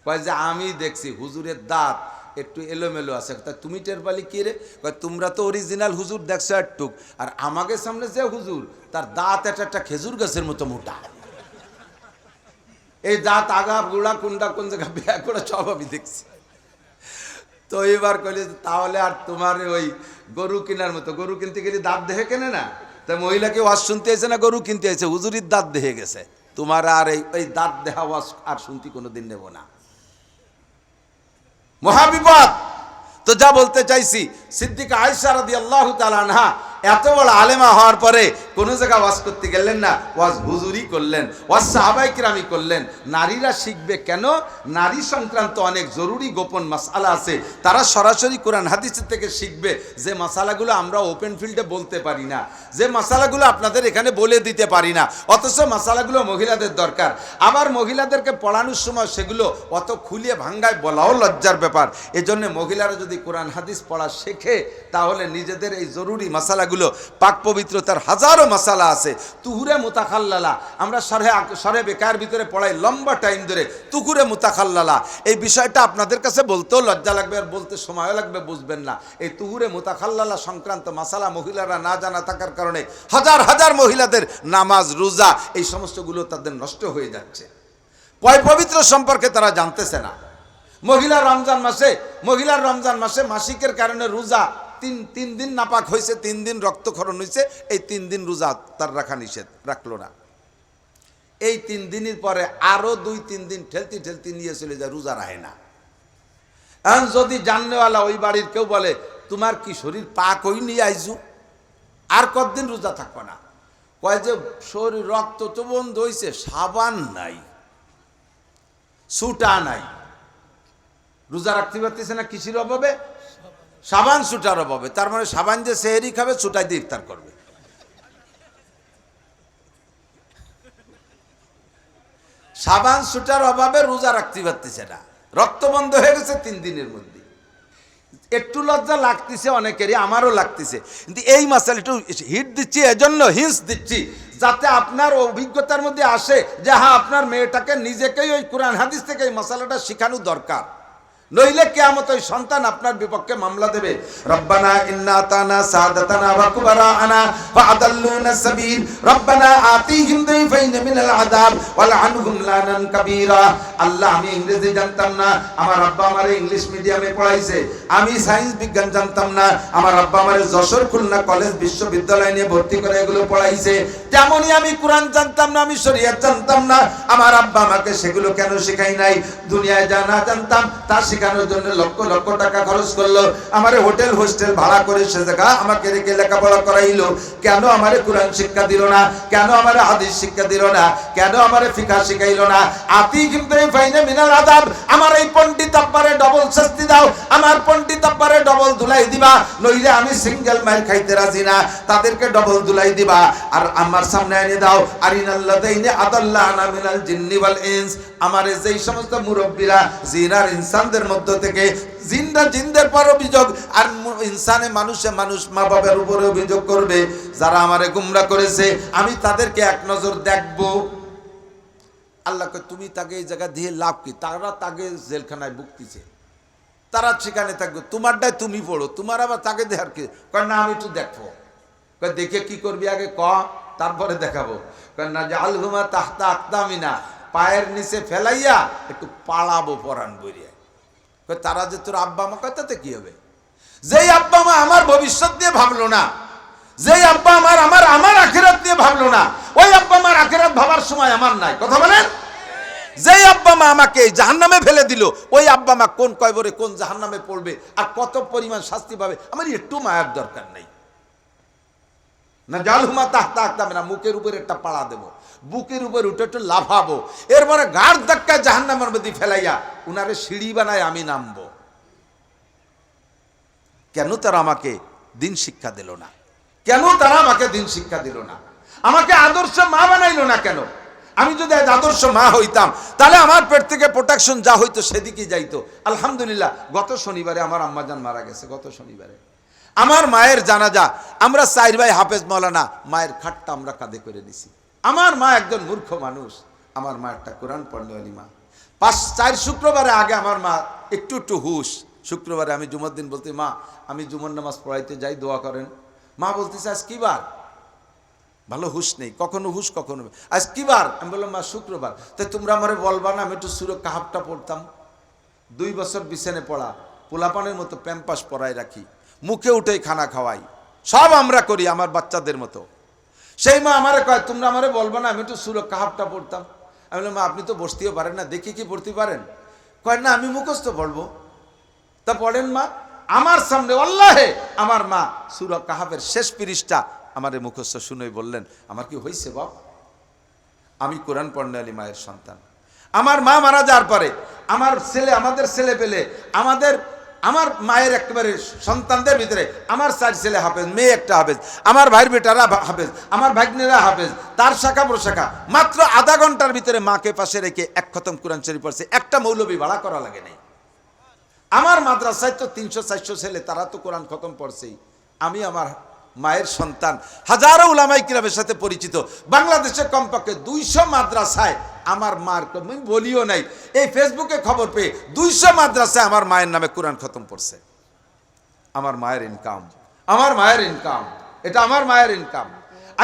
S2: কয় যে আমি দেখছি হুজুরের দাঁত একটু এলোমেলো আছে। তা তুমি টের পালি কি রে? কয় তোমরা তো অরিজিনাল হুজুর দেখছো একটুক, আর আমাকে সামনে যে হুজুর তার দাঁত একটা খেজুর গাছের মতো মোটা। এই দাঁত আগা গুড়া কুন্ডা কোন জায়গা বিয়া করে সব আমি দেখছি। তো এবার কইলে তাহলে আর তোমার ওই গরু কেনার মতো, গরু কিনতে গেলে দাঁত দেখে কেনে না? তা মহিলাকে ওয়াজ শুনতে এসে না গরু কিনতে এসে, হুজুরির দাঁত দেখে গেছে। তোমার আর এই দাঁত দেখা ওয়াজ আর শুনতে কোনোদিন নেব না। মহাবিপদ। তো যা বলতে চাইছি, সিদ্দিকা আয়েশা রাদিয়াল্লাহু তাআলা আনহা এত বড় আলেমা হওয়ার পরে কোনো জায়গা ওয়াজ করতে গেলেন না, ওয়াজ হুজুরই করলেন, ওয়াজ সাহাবায়ে কিরামই করলেন। নারীরা শিখবে কেন? নারী সংক্রান্ত অনেক জরুরি গোপন মাসআলা আছে, তারা সরাসরি কোরআন হাদিসের থেকে শিখবে। যে মাসালাগুলো আমরা ওপেন ফিল্ডে বলতে পারি না, যে মাসালাগুলো আপনাদের এখানে বলে দিতে পারি না, অথচ মাসালাগুলো মহিলাদের দরকার। আবার মহিলাদেরকে পড়ানোর সময় সেগুলো অত খুলিয়ে ভাঙ্গায় বলাও লজ্জার ব্যাপার। এজন্য মহিলারা যদি কোরআন হাদিস পড়া শেখে, তাহলে নিজেদের এই জরুরি মাসালাগুলো, পাক পবিত্রতার হাজারো মাসালা আছে, তুহুরে মুতাখাল্লালা, আমরা সরে বেকার ভিতরে পড়াই লম্বা টাইম ধরে, তুহুরে মুতাখাল্লালা, এই বিষয়টা আপনাদের কাছে বলতেও লজ্জা লাগবে আর বলতে সময়ও লাগবে, বুঝবেন না। এই তুহুরে মুতাখাল্লালা সংক্রান্ত মাসালা মহিলারা না জানা থাকার কারণে হাজার হাজার মহিলাদের নামাজ রোজা এই সমস্তগুলো তাদের নষ্ট হয়ে যাচ্ছে। পবিত্র সম্পর্কে তারা জানতেছে না। মহিলার রমজান মাসে মাসিকের কারণে রোজা তিন দিন নাপাক হয়েছে, 3 দিন রক্তক্ষরণ হয়েছে, এই 3 দিন রোজা তার রাখা নিষেধ, রাখলো না। এই 3 দিনের পরে আরো 2-3 দিন ঠেলতি নিয়ে চলে যায়, রোজা রাখে না। এখন যদি জাননেওয়ালা ওই বাড়ির কেউ বলে তোমার কি শরীর পাক হই নিয়ে আইজু, আর কতদিন রোজা থাকবো না? কয় যে শরীর রক্ত তো বন্ধ হয়েছে, সাবান নাই, সুটা নাই, রোজা রাখতে পারতেছে না কিসির অভাবে? সাবান সুটার অভাবে। তার মানে সাবান যে সেহরি খাবে, সুটাই দিয়ে ইফতার করবে। সাবান সুটার অভাবে রোজা রাখতে পারতেছে না, রক্ত বন্ধ হয়ে গেছে 3 দিনের মধ্যে। একটু লজ্জা লাগতেছে অনেকেরই, আমারও লাগতেছে, কিন্তু এই মাসালা একটু হিট দিচ্ছি, এজন্য হিন্স দিচ্ছি, যাতে আপনার অভিজ্ঞতার মধ্যে আসে যে হ্যাঁ, আপনার মেয়েটাকে নিজেকেই ওই কোরআন হাদিস থেকে এই মশালাটা শেখানো দরকার, নইলে কিয়ামত ওই সন্তান আপনার বিপক্ষে মামলা দেবে। রব্বানা ইন্না আতানা সাদাতানা ওয়া কুবারানা ফাআদাল্লুনা সাবিল রব্বানা আতিহিম দাইফাইন মিনাল আযাব ওয়া লা'আনহুম লানান কাবীরা। আল্লাহ, আমি ইংরেজি জানতাম না, আমার আব্বা আমারে ইংলিশ মিডিয়ামে পড়াইছে। আমি সায়েন্স বিজ্ঞান জানতাম না, আমার আব্বা আমারে যশোর খুলনা কলেজ বিশ্ববিদ্যালয় নিয়ে ভর্তি করে এগুলো পড়াইছে। তেমনি আমি কোরআন জানতাম না, আমি শরীয়ত জানতাম না, আমার আব্বা আমাকে সেগুলো কেন শেখাই নাই? দুনিয়ায় যা না জানতাম তা শেখানোর জন্য লক্ষ লক্ষ টাকা খরচ করলো, আমারে হোটেল হোস্টেল ভাড়া করে সে জায়গা আমাকে রেখে লেখাপড়া করাইলো। কেন আমারে কোরআন শিক্ষা দিল না? কেন আমারে হাদিস শিক্ষা দিল না? কেন আমারে ফিকহ শিখাইলো না? আতি কিন্তু ফাইনে মিনাল আযাব, আমার এই পণ্ডিত আব্বারে ডবল শাস্তি দাও, আমার পণ্ডিত আব্বারে ডবল ধুলাই দিবা, নইলে আমি সিঙ্গেল মাইর খাইতে রাজি না, তাদেরকে ডবল ধুলাই দিবা। আর আমার সামনে এনে দাও আরিনাল্লাযাইনি আদাল্লানা মিনাল জিন্নি ওয়াল ইনস, আমারে যেই সমস্ত মুরব্বীরা জিন আর ইনসানদের মধ্য থেকে, জিনরা জিনদের পর অভিযোগ, আর ইনসানে মানুষ মা বাবার উপরে অভিযোগ করবে, যারা আমারে গুমরা করেছে আমি তাদেরকে এক নজর দেখব। আল্লাহকে তুমি তাকে এই জায়গা দিয়ে লাভ কি? তারা তাকে জেলখানায় ভুগতেছে, তারা সেখানে থাকবে, তোমারটাই তুমি পড়ো, তোমার আবার তাকে দেখার কি? কারণ না আমি একটু দেখবো। দেখে কি করবি আগে ক, তারপরে দেখাবো। কারণ না যে আলহুমা তাহতা আকদামিনা, পায়ের নিচে ফেলাইয়া একটু পালাবো পরাণ বইয়া। তারা যে তোর আব্বা মা, তাতে কি হবে? যেই আব্বা মা আমার ভবিষ্যৎ নিয়ে ভাবলো না, যেই আব্বা আমার আখিরাত নিয়ে ভাবলো না, না, ওই আব্বা মার আখিরাত ভাবার সময় আমার নাই। কথা বলেন? যেই আব্বা মা আমাকে জাহান্নামে ফেলে দিল, ওই আব্বা মা কোন কয়বরে কোন জাহান্নামে পড়বে আর কত পরিমাণ শাস্তি পাবে আমার একটু মায়ার দরকার নেই। না জালহুমা তাহতা আকদামে, না মুখের উপর একটা পাড়া দেব, বুকের উপর উঠে একটু লাফাবো, এরপরে গাড় ধাক্কা জাহান্নামের মধ্যে ফেলাইয়া উনারে সিঁড়ি বানায় আমি নামবো। কেন তারা আমাকে দিন শিক্ষা দিল না? কেন তারা আমাকে দিন শিক্ষা দিল না? আমাকে আদর্শ মা বানাইলো না কেন? আমি যদি আজ আদর্শ মা হইতাম তাহলে আমার পেট থেকে প্রোটেকশন যা হইতো সেদিকে যাইতো। আলহামদুলিল্লাহ, গত শনিবারে আমার আম্মাজান মারা গেছে। গত শনিবারে আমার মায়ের জানাজা আমরা 4 ভাই হাফেজ মাওলানা মায়ের খাটটা আমরা কাঁধে করে নিছি। আমার মা একজন মূর্খ মানুষ, আমার মা একটা কোরআন পড়নেওয়ালি মা। 4 শুক্রবারে আগে আমার মা একটু হুশ। শুক্রবারে আমি জুমার দিন বলতে, মা আমি জুমার নামাজ পড়াইতে যাই, দোয়া করেন। মা বলতেছে আজ কি বার? ভালো হুশ নেই, কখনো হুশ কখনো। আজ কি বার? আমি বললাম মা শুক্রবার। তাই তোমরা আমারে বলবা না আমি একটু সূরা কাহাফটা পড়তাম? 2 বছর বিছানে পড়া, পোলাপানের মতো প্যাম্পাস পরাই রাখি, মুখে উঠেই খানা খাওয়াই, সব আমরা করি আমার বাচ্চাদের মতো। সেই মা আমারে কয় তোমরা আমারে বলবা না আমি একটু সূরা কাহাফটা পড়তাম? আমি বললাম মা আপনি তো বসতেও পারেন না, দেখি কি পড়তে পারেন? কয় না আমি মুখস্থ পড়বো। তা পড়েন মা। আমার সামনে আল্লাহে আমার মা সূরা কাহাফের শেষ পৃষ্ঠা আমারে মুখস্থ শুনেই বললেন, আমার কি হয়েছে বাপ? আমি কোরআন পড়নেওয়ালি মায়ের সন্তান। আমার মা মারা যাওয়ার পরে আমাদের ছেলে পেলে আমার মায়ের একেবারে সন্তানদের ভিতরে আমার 4 ছেলে হাফেজ, মেয়ে একটা হাফেজ, আমার ভাইয়ের বেটারা হাফেজ, আমার ভাগ্নেরা হাফেজ, তার শাখা প্রশাখা। মাত্র আধা ঘন্টার ভিতরে মাকে পাশে রেখে 1 খতম কোরআন শরীফ পড়ছে। একটা মৌলবী ভাড়া করা লাগে নাই। আমার মাদ্রাসায় তো 300-400 ছেলে, তারা তো কোরআন খতম পড়ছেই। আমি আমার মায়ের সন্তান, হাজারো উলামায়ে কিরামের সাথে পরিচিত। বাংলাদেশে কমপক্ষে 200 মাদ্রাসায় আমার মার, আমি বলিও নাই, এই ফেসবুকে খবর পেয়ে 200 মাদ্রাসায় আমার মায়ের নামে কোরআন খতম পড়ছে। আমার মায়ের ইনকাম, আমার মায়ের ইনকাম, এটা আমার মায়ের ইনকাম।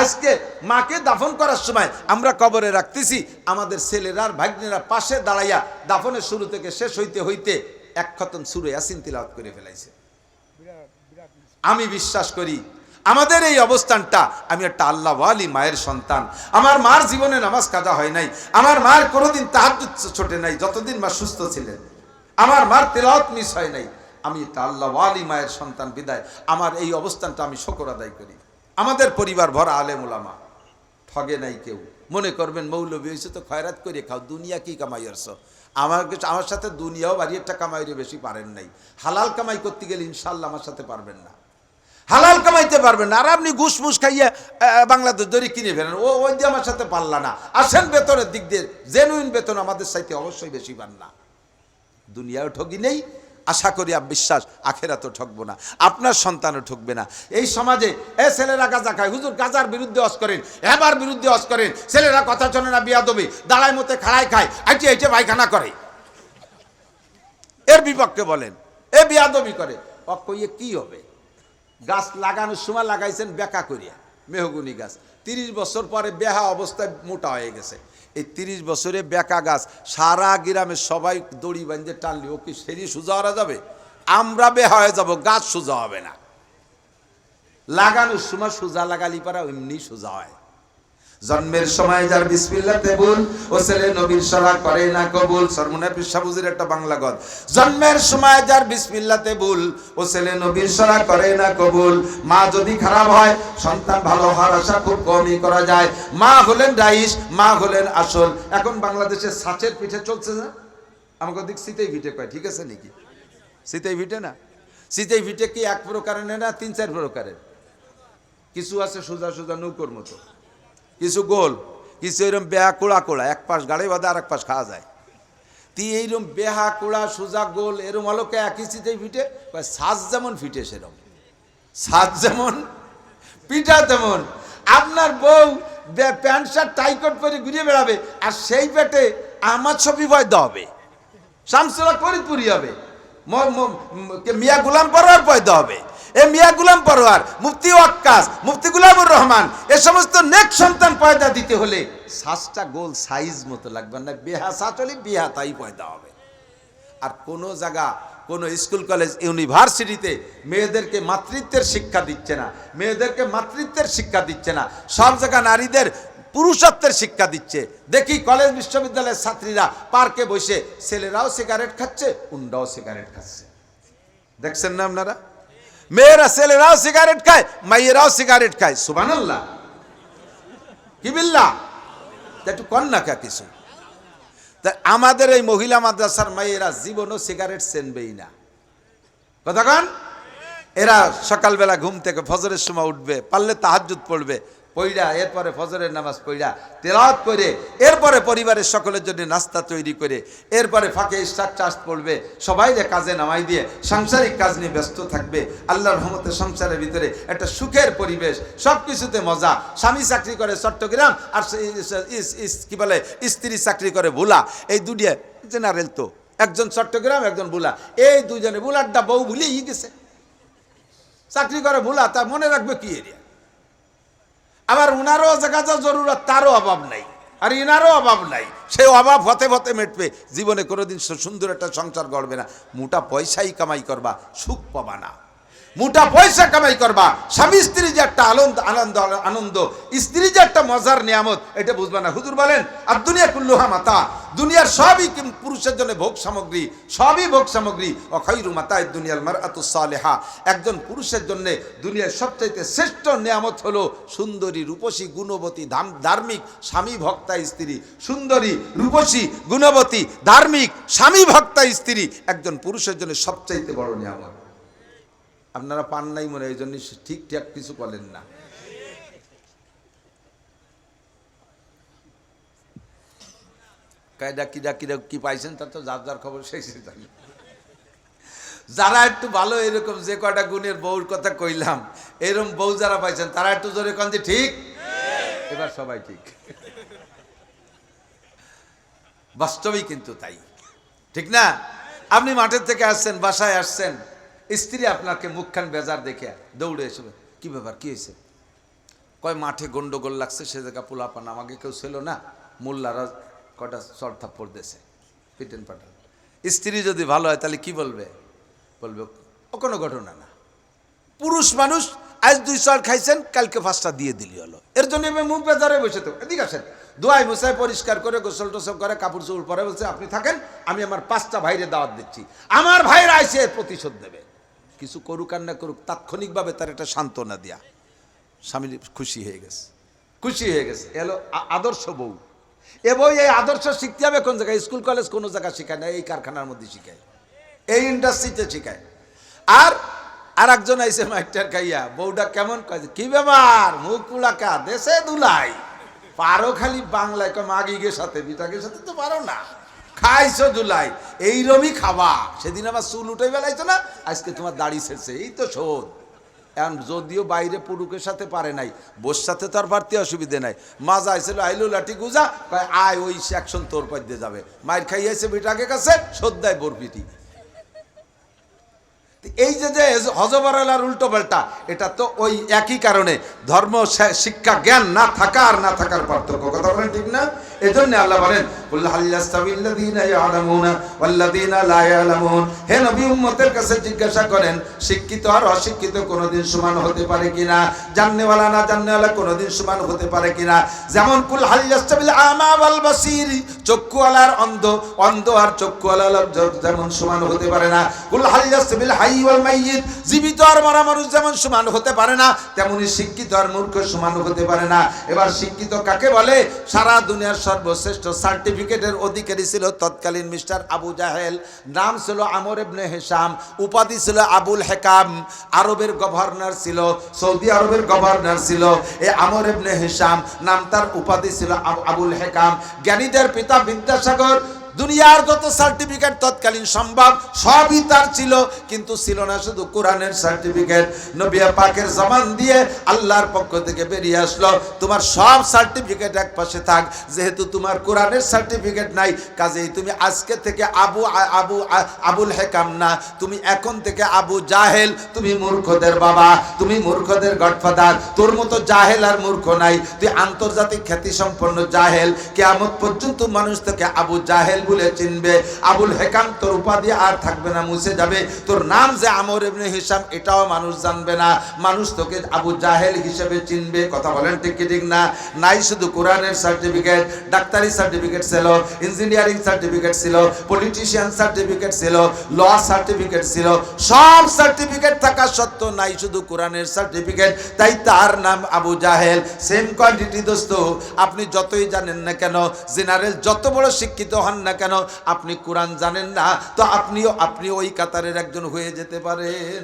S2: আজকে মাকে দাফন করার সময় আমরা কবরে রাখতেছি, আমাদের ছেলেরা আর ভাগ্নেরা পাশে দাঁড়াইয়া দাফনের শুরু থেকে শেষ হইতে হইতে 1 খতম সূরা ইয়াসিন তিলাওয়াত করে ফেলাইছে। আমি বিশ্বাস করি আমাদের এই অবস্থানটা, আমি একটা আল্লাহ ওয়ালি মায়ের সন্তান। আমার মার জীবনে নামাজ কাজা হয় নাই, আমার মার কোনোদিন তাহাজ্জুদ ছোটে নাই যতদিন মা সুস্থ ছিলেন, আমার মার তেলাওয়াত মিস হয় নাই। আমি একটা আল্লাহ ওয়ালি মায়ের সন্তান বিদায় আমার এই অবস্থানটা আমি শুকর আদায় করি। আমাদের পরিবার ভরা আলেম উলামা, ঠগে নাই কেউ। মনে করবেন মৌলবী হয়েছে তো খয়রাত করে খাও, দুনিয়া কি কামাই আসছো? আমার সাথে দুনিয়াও বাড়ি একটা কামাইরে বেশি পারেন নাই। হালাল কামাই করতে গেলে ইনশাল্লাহ আমার সাথে পারবেন না, হালাল কামাইতে পারবেন না। আর আপনি ঘুষ মুস খাইয়ে বাংলাদেশ দড়ি কিনে ফেলেন, ওই দিয়ে আমার সাথে পারলা না। আসেন বেতনের দিক দিয়ে, জেনুইন বেতন আমাদের সাথে অবশ্যই বেশি পান না। দুনিয়াও ঠগি নেই, আশা করি বিশ্বাস আখেরাতও ঠকবো না, আপনার সন্তানও ঠকবে না। এই সমাজে ছেলেরা গাঁজা খায়, হুজুর গাঁজার বিরুদ্ধে অস করেন, এবার বিরুদ্ধে অস করেন। ছেলেরা কথা শোনে না, বিয়াদবি, দাঁড়ায় মতে খাড়ায় খায়, আইটে পায়খানা করে, এর বিপক্ষে বলেন। বিয়াদবি করে, অকইয়ে কি হবে? গাছ লাগানোর সময় লাগাইছেন বেকা করিয়া, মেহগুনি গাছ, 30 বছর পরে বেহা অবস্থায় মোটা হয়ে গেছে। এই 30 বছরে বেকা গাছ সারা গ্রামে সবাই দড়ি বাঁধে টানলি, ও কি সেরি সোজা হওয়া যাবে? আমরা বেহা হয়ে যাব, গাছ সোজা হবে না। লাগানোর সময় সোজা লাগালি পারা এমনি সোজা হয়। জন্মের সময় যার বিসমিল্লাতে ভুল, ও ছেলে নবীর সরা করে না কবুল। সরমুনায় পিসাবুজির একটা বাংলা গদ। জন্মের সময় যার বিসমিল্লাতে ভুল, ও ছেলে নবীর সরা করে না কবুল। মা যদি খারাপ হয় সন্তান ভালো হওয়ার আশা খুব কমই করা যায়। মা হলেন রাইস, মা হলেন আসল। এখন বাংলাদেশে ছাঁচের পিঠে চলছে না, আমাকে দিক শীতেই পিঠে কয়, ঠিক আছে নাকি? শীতেই পিঠে না, শীতেই পিঠে কি 1 প্রকারের না 3-4 প্রকারের? কিছু আছে সোজা সোজা নৌকোর মতো, কিছু গোল, কিছু এরকম বেহা কোড়া কোড়া, এক পাশ গাড়ি বাঁধে আর এক পাশ খাওয়া যায়। তি এইরকম বেহা কোড়া সোজা গোল এরম আলোকে একই শীতেই ফিটে, সাজ যেমন ফিটে সেরকম, সাজ যেমন পিঠা তেমন। আপনার বউ প্যান্ট শার্ট টাইকট পরে ঘুরিয়ে বেড়াবে, আর সেই পেটে আমার ছবি পয়দা হবে, শামসুল্লাহ ফরিদপুরি হবে, মিয়া গুলাম পরোয়ার পয়দা হবে। এ মিয়া গুলাম পরোয়ার, মুফতি ওয়াক্কাস, মুফতি গুলামুর রহমান, এ সমস্ত নেক সন্তান পয়দা দিতে হলে সাজটা গোল সাইজ মতো লাগবে না, বেহা সাজ হলে বেহা তাই পয়দা হবে। আর কোনো জায়গা কোনো স্কুল কলেজ ইউনিভার্সিটিতে মেয়েদেরকে মাতৃত্বের শিক্ষা দিচ্ছে না, মেয়েদেরকে মাতৃত্বের শিক্ষা দিচ্ছে না, সব জায়গায় নারীদের পুরুষত্বের শিক্ষা দিচ্ছে। দেখি কলেজ বিশ্ববিদ্যালয়ের ছাত্রীরা পার্কে বসে ছেলেরাও সিগারেট খাচ্ছে, উন্ডাও সিগারেট খাচ্ছে। দেখছেন না আপনারা? মেয়েরা ছেলেরাও সিগারেট খায়, মাইয়েরাও সিগারেট খায়। সুবহানাল্লাহ, কি বিল্লাহ, একটু কন্যা কা কিছু। তা আমাদের এই মহিলা মাদ্রাসার মাইয়েরা জীবনও সিগারেট চেনবেই না। কথা কন? এরা সকালবেলা ঘুম থেকে ফজরের সময় উঠবে, পারলে তাহাজ্জুদ পড়বে, পইড়া এরপরে ফজরের নামাজ পইড়া তেলাওয়াত করে এরপরে পরিবারের সকলের জন্য নাস্তা তৈরি করে এরপরে ফাঁকে ইস্তাগফার পড়বে, সবাইকে কাজে নামাই দিয়ে সাংসারিক কাজ নিয়ে ব্যস্ত থাকবে। আল্লাহর রহমতে সংসারের ভিতরে একটা সুখের পরিবেশ, সব কিছুতে মজা। স্বামী চাকরি করে চট্টগ্রাম, আর কি বলে স্ত্রী চাকরি করে ভোলা। এই দুনিয়া জেনারেল তো, একজন চট্টগ্রাম একজন ভোলা, এই দুজনে ভোলারটা বউ ভুলেই গেছে, চাকরি করে ভোলা, তা মনে রাখবে কি এরিয়া। আবার উনারও জায়গা যা জরুরত, তারও অভাব নাই, আর ইনারও অভাব নাই। সে অভাব হতে হতে মেটবে, জীবনে কোনোদিন সুন্দর একটা সংসার গড়বে না। মোটা পয়সাই কামাই করবা, সুখ পাবা না। মোটা পয়সা কামাই করবা, স্বামী স্ত্রী যে একটা আনন্দ, স্ত্রী যে একটা মজার নিয়ামত, এটা বুঝবা না। হুজুর বলেন আর দুনিয়া কুল্লুহা মাতা, দুনিয়ার সবই পুরুষের জন্য ভোগ সামগ্রী, সবই ভোগ সামগ্রী। অখাইরু মাতায়ে দুনিয়াল মারআতুস সালিহা, একজন পুরুষের জন্য দুনিয়ার সবচাইতে শ্রেষ্ঠ নিয়ামত হলো সুন্দরী, রূপসী, গুণবতী, ধার্মিক স্বামী ভক্তা স্ত্রী। সুন্দরী, রূপসী, গুণবতী, ধার্মিক স্বামী ভক্তা স্ত্রী একজন পুরুষের জন্য সবচাইতে বড় নিয়ামত। আপনারা পান নাই মনে, এই জন্য ঠিকঠাক কিছু বলেন না। কায়দা কিরা কিরা কি পাইছেন তার তো যার যার খবর শেষ। যারা একটু ভালো, এরকম যে কয়টা গুণের বউর কথা কইলাম, এরকম বউ যারা পাইছেন তারা একটু জোরে কন যে ঠিক। এবার সবাই ঠিক, বাস্তবেই কিন্তু তাই, ঠিক না? আপনি মাঠের থেকে আসছেন, বাসায় আসছেন, স্ত্রী আপনাকে মুখখান বেজার দেখে দৌড়ে এসে, কি ব্যাপার, কি হয়েছে? কয় মাঠে গন্ডগোল লাগছে, সে জায়গা পোলাপান, আমাকে কেউ ছিল না, মোল্লারা কটা চড় থাপ্পড় দিয়েছে, পিটেন পাটান। স্ত্রী যদি ভালো হয় তাহলে কি বলবে? বলবে ও কোনো ঘটনা না। পুরুষ মানুষ আজ 2 চড় খাইছেন, কালকে 5টা দিয়ে দিলি হলো। এর জন্য মুখ বেজারে বসে তো, এদিকে আসেন, দোয়াই মুসাই পরিষ্কার করে গোসল টোসল করে কাপড় চোপড় পরে বলছে আপনি থাকেন, আমি আমার 5টা ভাইরে দাওয়াত দিচ্ছি, আমার ভাইরা আইসে প্রতিশোধ দেবে। কিছু করুক আর না করুক, তাৎক্ষণিকভাবে তার একটা সান্ত্বনা দেয়া। স্বামী খুশি হয়ে গেছে, খুশি হয়ে গেছে। এলো আদর্শ বউ। এ বই, এই আদর্শ শিখতে হবে কোন জায়গায়? স্কুল কলেজ কোনো জায়গায় শেখায় না, এই কারখানার মধ্যে শিখায়, এই ইন্ডাস্ট্রিতে শেখায়। আর একজন আইসে মাইটার খাইয়া, বউটা কেমন কাজ, কি ব্যাপার, মুখ পুলাকা, দেশে দুলাই, পারো খালি বাংলায়, মাগিগের সাথে বিটাগের সাথে তো পারো না, খাইছো দুলাই, এইরমই খাবা। সেদিন আমার চুল উঠে বেলাইছো না, আজকে তোমার দাড়ি ছেড়ছে, এই তো শোধ। এখন যদিও বাইরে পুরুষের সাথে পারে নাই, বোর সাথে তো আর পারতে অসুবিধে নাই। মাজা আইছিল, আইলো লাঠি গুজা, কয় আয় ওই সেকশন তোর পর দিয়ে যাবে। মায়ের খাইয়েছে বিটাকে কাছে, শ্রদ্ধায় বরপিটি। এই যে হজবরালার উল্টো পাল্টা, এটা তো ওই একই কারণে, ধর্ম শিক্ষা জ্ঞান না থাকা আর না থাকার পার্থক্য। কথা বলেন ঠিক না? এই জন্য আল্লাহ বলেন কুল হাল ইয়াস্তাবিল্লাযীনা ইয়ালামুনা ওয়াল্লাযীনা লা ইয়ালামুন। হে নবী, উম্মতের কাছে জিজ্ঞাসা করেন, শিক্ষিত আর অশিক্ষিত কোনোদিন সমান হতে পারে কিনা, জাননেওয়ালা না জাননেওয়ালা কোনোদিন সমান হতে পারে কিনা। যেমন কুল হাল ইয়াস্তাবিল আমা ওয়াল বাসীর, চক্ষুওয়ালার অন্ধ, অন্ধ আর চক্ষুওয়ালা যেমন সমান হতে পারে না। কুল হাল ইয়াস্তাবিল হাই ওয়াল মাইয়িত, জীবিত আর মরা মানুষ যেমন সমান হতে পারে না, তেমনি শিক্ষিত আর মূর্খ সমান হতে পারে না। এবার শিক্ষিত কাকে বলে? সারা দুনিয়ার সর্বশ্রেষ্ঠ সার্টিফিকেটের অধিকারী ছিল তৎকালীন মিস্টার আবু জাহেল, নাম ছিল আমর ইবনে হিশাম, উপাধি ছিল আবুল হেকাম। আরবের গভর্নর ছিল, সৌদি আরবের গভর্নর ছিল এই আমর ইবনে হিশাম, নাম তার, উপাধি ছিল আবুল হেকাম। জ্ঞানীদের পিতা বিদ্যাসাগর। দুনিয়ার যত সার্টিফিকেট তৎকালীন সম্ভব সবই তার ছিল, কিন্তু ছিল না শুধু কোরআনের সার্টিফিকেট। নবী পাকের জবান দিয়ে আল্লাহর পক্ষ থেকে বেরিয়ে আসলো, তোমার সব সার্টিফিকেট এক পাশে থাক, যেহেতু তোমার কোরআনের সার্টিফিকেট নাই, কাজেই তুমি আজকে থেকে আবুল হেকাম না, তুমি এখন থেকে আবু জাহেল, তুমি মূর্খদের বাবা, তুমি মূর্খদের গডফাদার। তোর মতো জাহেল আর মূর্খ নাই, তুই আন্তর্জাতিক খ্যাতি সম্পন্ন জাহেল। কিয়ামত পর্যন্ত মানুষ তোকে আবু জাহেল বলে চিনবে। আবুল হেকাম তোর উপাধি আর থাকবে না, মুছে যাবে। তোর নাম যে আমর ইবনে হিশাম এটাও মানুষ জানবে না, মানুষ তোকে আবু জাহেল হিসেবে চিনবে। কথা বলেন ঠিক কি ঠিক না? নাই শুধু কোরআনের সার্টিফিকেট, ডাক্তারি সার্টিফিকেট ছিল, ইঞ্জিনিয়ারিং সার্টিফিকেট ছিল, পলিটিশিয়ান সার্টিফিকেট ছিল, ল সার্টিফিকেট ছিল, সব সার্টিফিকেট থাকা সত্ত্বেও নাই শুধু কোরআনের সার্টিফিকেট, তাই তার নাম আবু জাহেল। সেম কোয়ান্টিটি দোস্ত, আপনি যতই জানেন না কেন, জেনারেল যত বড় শিক্ষিত হন না কেন, আপনি কোরআন জানেন না তো আপনি ওই কাতারের একজন হয়ে যেতে পারেন।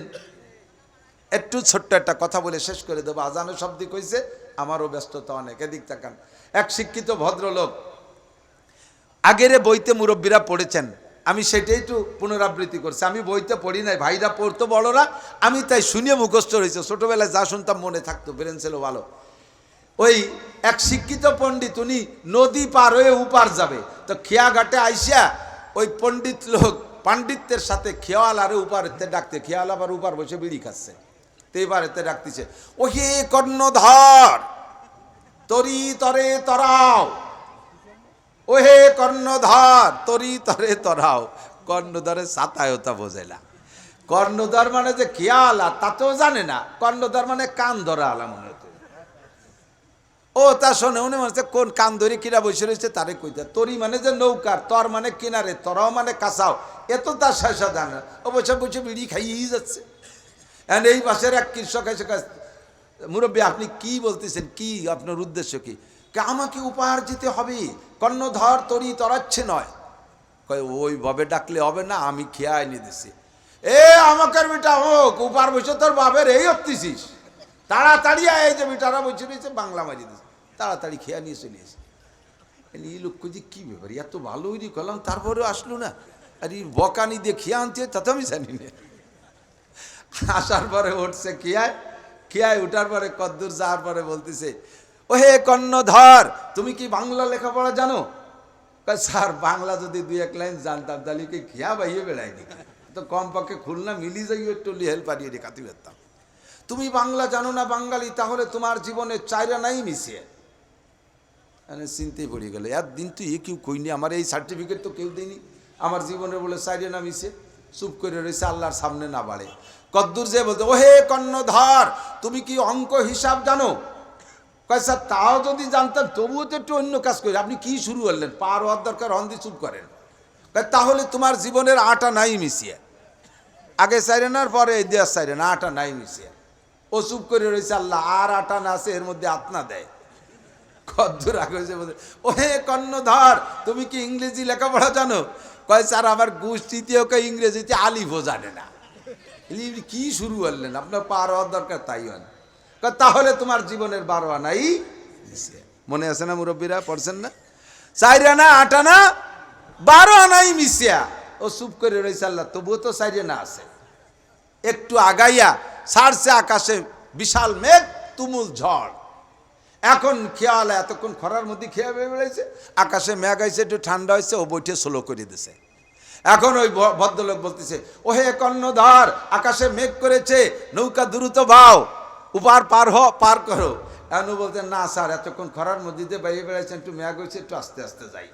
S2: একটু ছোট্ট একটা কথা বলে শেষ করে দেবো, আজানের শব্দ কইছে, আমারও ব্যস্ততা অনেক। এদিক তাকান। এক শিক্ষিত ভদ্রলোক, আগের বইতে মুরব্বীরা পড়েছেন, আমি সেটাই একটু পুনরাবৃত্তি করছি। আমি বইতে পড়ি নাই, ভাইরা পড়তো বড়রা, আমি তাই শুনিয়ে মুখস্থ হয়েছে। ছোটবেলায় যা শুনতাম মনে থাকতো, ব্রেন ছিল ভালো। ওই এক শিক্ষিত পণ্ডিত, উনি নদী পার হয়ে উপার যাবে, তো খেয়াঘাটে আইসা ওই পণ্ডিত লোক পাণ্ডিত্যের সাথে খেয়াল আরে উপার এতে ডাকতে, খেয়াল আবার উপার বসে বিড়ি খাচ্ছে, তো এবার এতে ডাকতেছে, ও হে কর্ণধর তরি তরে তরাও, ও হে কর্ণধর তরি তরে তরাও। কর্ণধরে সাতায়তা বোঝেলা। কর্ণধর মানে যে খেয়াল আর তাতেও জানে না, কর্ণধর মানে কান ধরা আলা মনে হতো। ও তা শোনে, উনি মনে হচ্ছে কোন কান ধরে কিনা বসে রয়েছে তারে কইতে। তরি মানে যে নৌকার, তর মানে কিনারে, তরাও মানে কাঁচাও, এত তার শেষা জানে। ও বসে বসে বিড়ি খাইয়েই যাচ্ছে। এই পাশের এক কৃষক এসে, মুরব্বী আপনি কি বলতেছেন, কি আপনার উদ্দেশ্য কি? আমাকে উপহার দিতে হবে, কর্ণধর তরি তরাচ্ছে নয়। কয় ওইভাবে ডাকলে হবে না, আমি খেয়া এনে দিছি। এ আমাকে বেটা হোক, উপার বসে তোর বাবের এই হতিছিস, তাড়াতাড়ি এই যে বেটারা বসে রয়েছে বাংলা মারি দিছে, তাড়াতাড়ি খেয়া নিয়ে চলে এসে। এই লোক যে কি ব্যাপার, এত ভালো ওই করলাম তারপরেও আসলো না, আর এই বকানি দিয়ে খেয়া আনতে তাতে আমি জানি না। আসার পরে উঠছে খেয়ায়, খেয়ায় উঠার পরে কদ্দূর যাওয়ার পরে বলতেছে, ও হে কর্ণধর তুমি কি বাংলা লেখাপড়া জানো? স্যার বাংলা যদি দুই এক লাইন জানতাম তাহলে কি খেয়া বাইয়ে বেড়ায়নি, তো কমপক্ষে খুলনা মিলি যাইও একটু লিহেল পারিয়ে রেখাতে পারতাম। তুমি বাংলা জানো না বাঙালি, তাহলে তোমার জীবনে চাইরা নাই মিশিয়ে। চিনতেই পড়ে গেল, একদিন তো কেউ কইনি, আমার এই সার্টিফিকেট তো কেউ দেয়নি, আমার জীবনে বলে চাইরে না মিশে, চুপ করে রয়েছে, আল্লাহর সামনে না বাড়ে। কদ্দূর যে বলতে, ও হে কর্ণধর তুমি কি অঙ্ক হিসাব জানো? কয় স্যার তাও যদি জানতাম তবুও তো একটু অন্য কাজ করি। আপনি কি শুরু করলেন, পার হওয়ার দরকার হন্দি চুপ করেন। তাহলে তোমার জীবনের আটা নাই মিশিয়ে, আগে চাইরে না পরে এই দেওয়ার চাইরে না, আটা নাই মিশিয়ে। ও চুপ করে রয়েছে, আল্লাহ আর আটা না আছে এর মধ্যে আত্মা দেয়। কদ্দূর আগে হয়েছে বলতে, ও হে কর্ণধর তুমি কি ইংরেজি লেখাপড়া জানো? কয় স্যার আমার গোষ্ঠীতেও কেউ ইংরেজিতে আলিফও জানে না। কি শুরু করলেন, আপনার পার হওয়ার দরকার তাই হন। তাহলে তোমার জীবনের 12 আনাই মিশিয়ে। মনে আছে না মুরব্বীরা, পড়ছেন না? 4 আনা 8 আনা 12 আনাই মিশিয়া। ও চুপ করে রয়েছে, আল্লাহ তবুও তো 4 আনা আছে। একটু আগাইয়া ছাড়ছে আকাশে বিশাল মেঘ, তুমুল ঝড়। এখন খেয়াল, এতক্ষণ খরার মধ্যে খেয়া বেড়েছে, আকাশে মেঘ আইছে, একটু ঠান্ডা হয়েছে, ও বইটে স্লো করে দিছে। এখন ওই ভদ্রলোক বলতেছে, ও হে কর্ণধর আকাশে মেঘ করেছে, নৌকা দ্রুত বাও, উপার পার করো। এমন বলতেন, না স্যার এতক্ষণ খরার মধ্যে দিয়ে বাইরে বেড়াইছেন, একটু মেঘ হয়েছে, একটু আস্তে আস্তে যাই,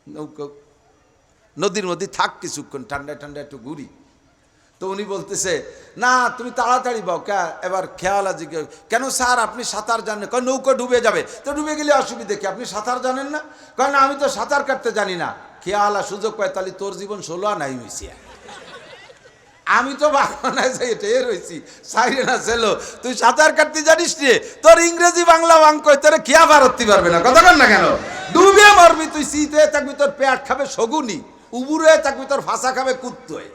S2: নৌকা নদীর মধ্যে থাক কিছুক্ষণ, ঠান্ডা ঠান্ডা একটু ঘুরি। তো উনি বলতেছে, না তুমি তাড়াতাড়ি বাও। এবার খেয়াল আছে, কেন স্যার আপনি সাঁতার জানেন? কারণ নৌকা ডুবে যাবে। তো ডুবে গেলে অসুবিধে কি, আপনি সাঁতার জানেন না? কারণ আমি তো সাঁতার কাটতে জানি না। খেয়াল সুযোগ পায়, তাহলে তোর জীবন 16 আনাই মিশিয়া। আমি তো বাংলা এটাই রয়েছি, সাইরে না ছিল, তুই সাঁতার কাটতে জানিস রে, তোর ইংরেজি বাংলা অঙ্ক তোর খেয়া পারতে পারবে না। কথা বল না কেন? ডুবে মরবি তুই, শীত হয়ে থাকবি তোর পেট খাবে শগুনি, উবুর হয়ে থাকবি তোর ফাঁসা খাবে কুত্তয়।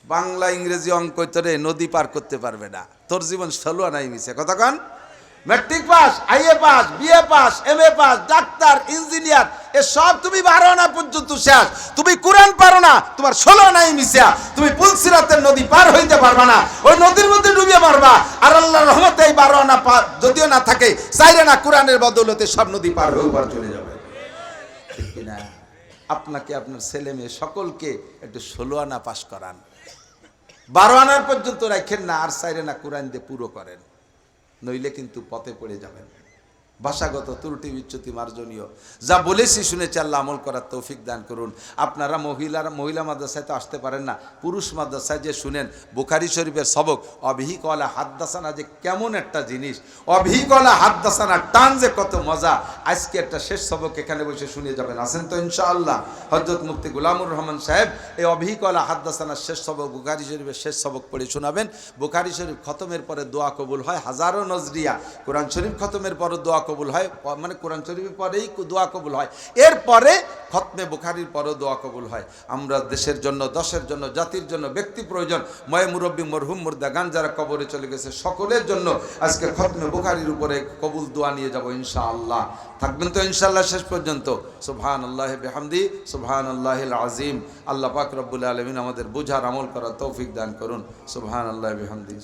S2: বাংলা ইংরেজি অঙ্ক তোরে নদী পার করতে পারবে না, তোর জীবন 16 আনাই মিশে। কথা কন? Matric pass, IA pass, BA pass, MA pass, doctor, engineer, এসব তুমি 12 আনা পর্যন্ত শেষ। তুমি কোরআন পারো না, তোমার 16 আনাই মিশিয়া। তুমি পুলসিরাতের নদী পার হইতে পারবা না, ওই নদীর মধ্যে ডুবিয়ে মারবা। আর আল্লাহর রহমতে এই 12 আনা যদিও না থাকে, 4 আনা কোরআনের বদৌলতে সব নদী পার হয়ে পার চলে যাবে। ঠিক কিনা? আপনাকে আপনার ছেলে মেয়ে সকলকে একটু 16 আনা পাস করান, 12 আনার পর্যন্ত রাখেন না, আর 4 আনা কোরআন দিয়ে পুরো করেন, নইলে কিন্তু পথে পড়ে যাবেন। ভাষাগত ত্রুটি বিচ্যুতি মার্জনীয়। যা বলেছি শুনেছি, আল্লাহ আমল করার তৌফিক দান করুন। আপনারা মহিলা মাদ্রাসায় তো আসতে পারেন না, পুরুষ মাদ্রাসায় যে শুনেন বুখারী শরীফের সবক অবিহি কলা হাদ্দাসানা যে কেমন একটা জিনিস, অবিহি কলা হাদ্দাসানা টান যে কত মজা। আজকে একটা শেষ সবক এখানে বসে শুনে যাবেন, আসেন তো ইনশাআল্লাহ। হযরত মুফতি গোলামুর রহমান সাহেব এই অবিহি কলা হাদ্দাসানার শেষ সবক বুখারী শরীফের শেষ সবক পড়ে শোনাবেন। বুখারী শরীফ খতমের পরে দোয়া কবুল হয় হাজারো নজরিয়া, কোরআন শরীফ খতমের পরে দোয়া কবুল হয়, মানে কোরআন শরীফের পরেই দোয়া কবুল হয়, এরপরে খতমে বুখারীর পরেও দোয়া কবুল হয়। আমরা দেশের জন্য, দশের জন্য, জাতির জন্য, ব্যক্তি প্রয়োজন, ময় মুরব্বী মরহুম মুর্দাগান যারা কবরে চলে গেছে সকলের জন্য আজকে খতমে বুখারীর উপরে কবুল দোয়া নিয়ে যাব ইনশাআল্লাহ। থাকবেন তো ইনশাআল্লাহ শেষ পর্যন্ত। সুবহানাল্লাহি বিহামদি, সুবহানাল্লাহিল আযীম। আল্লাহ পাক রব্বুল আলামিন আমাদের বুঝার আমল করার তৌফিক দান করুন। সুবহানাল্লাহি বিহামদি।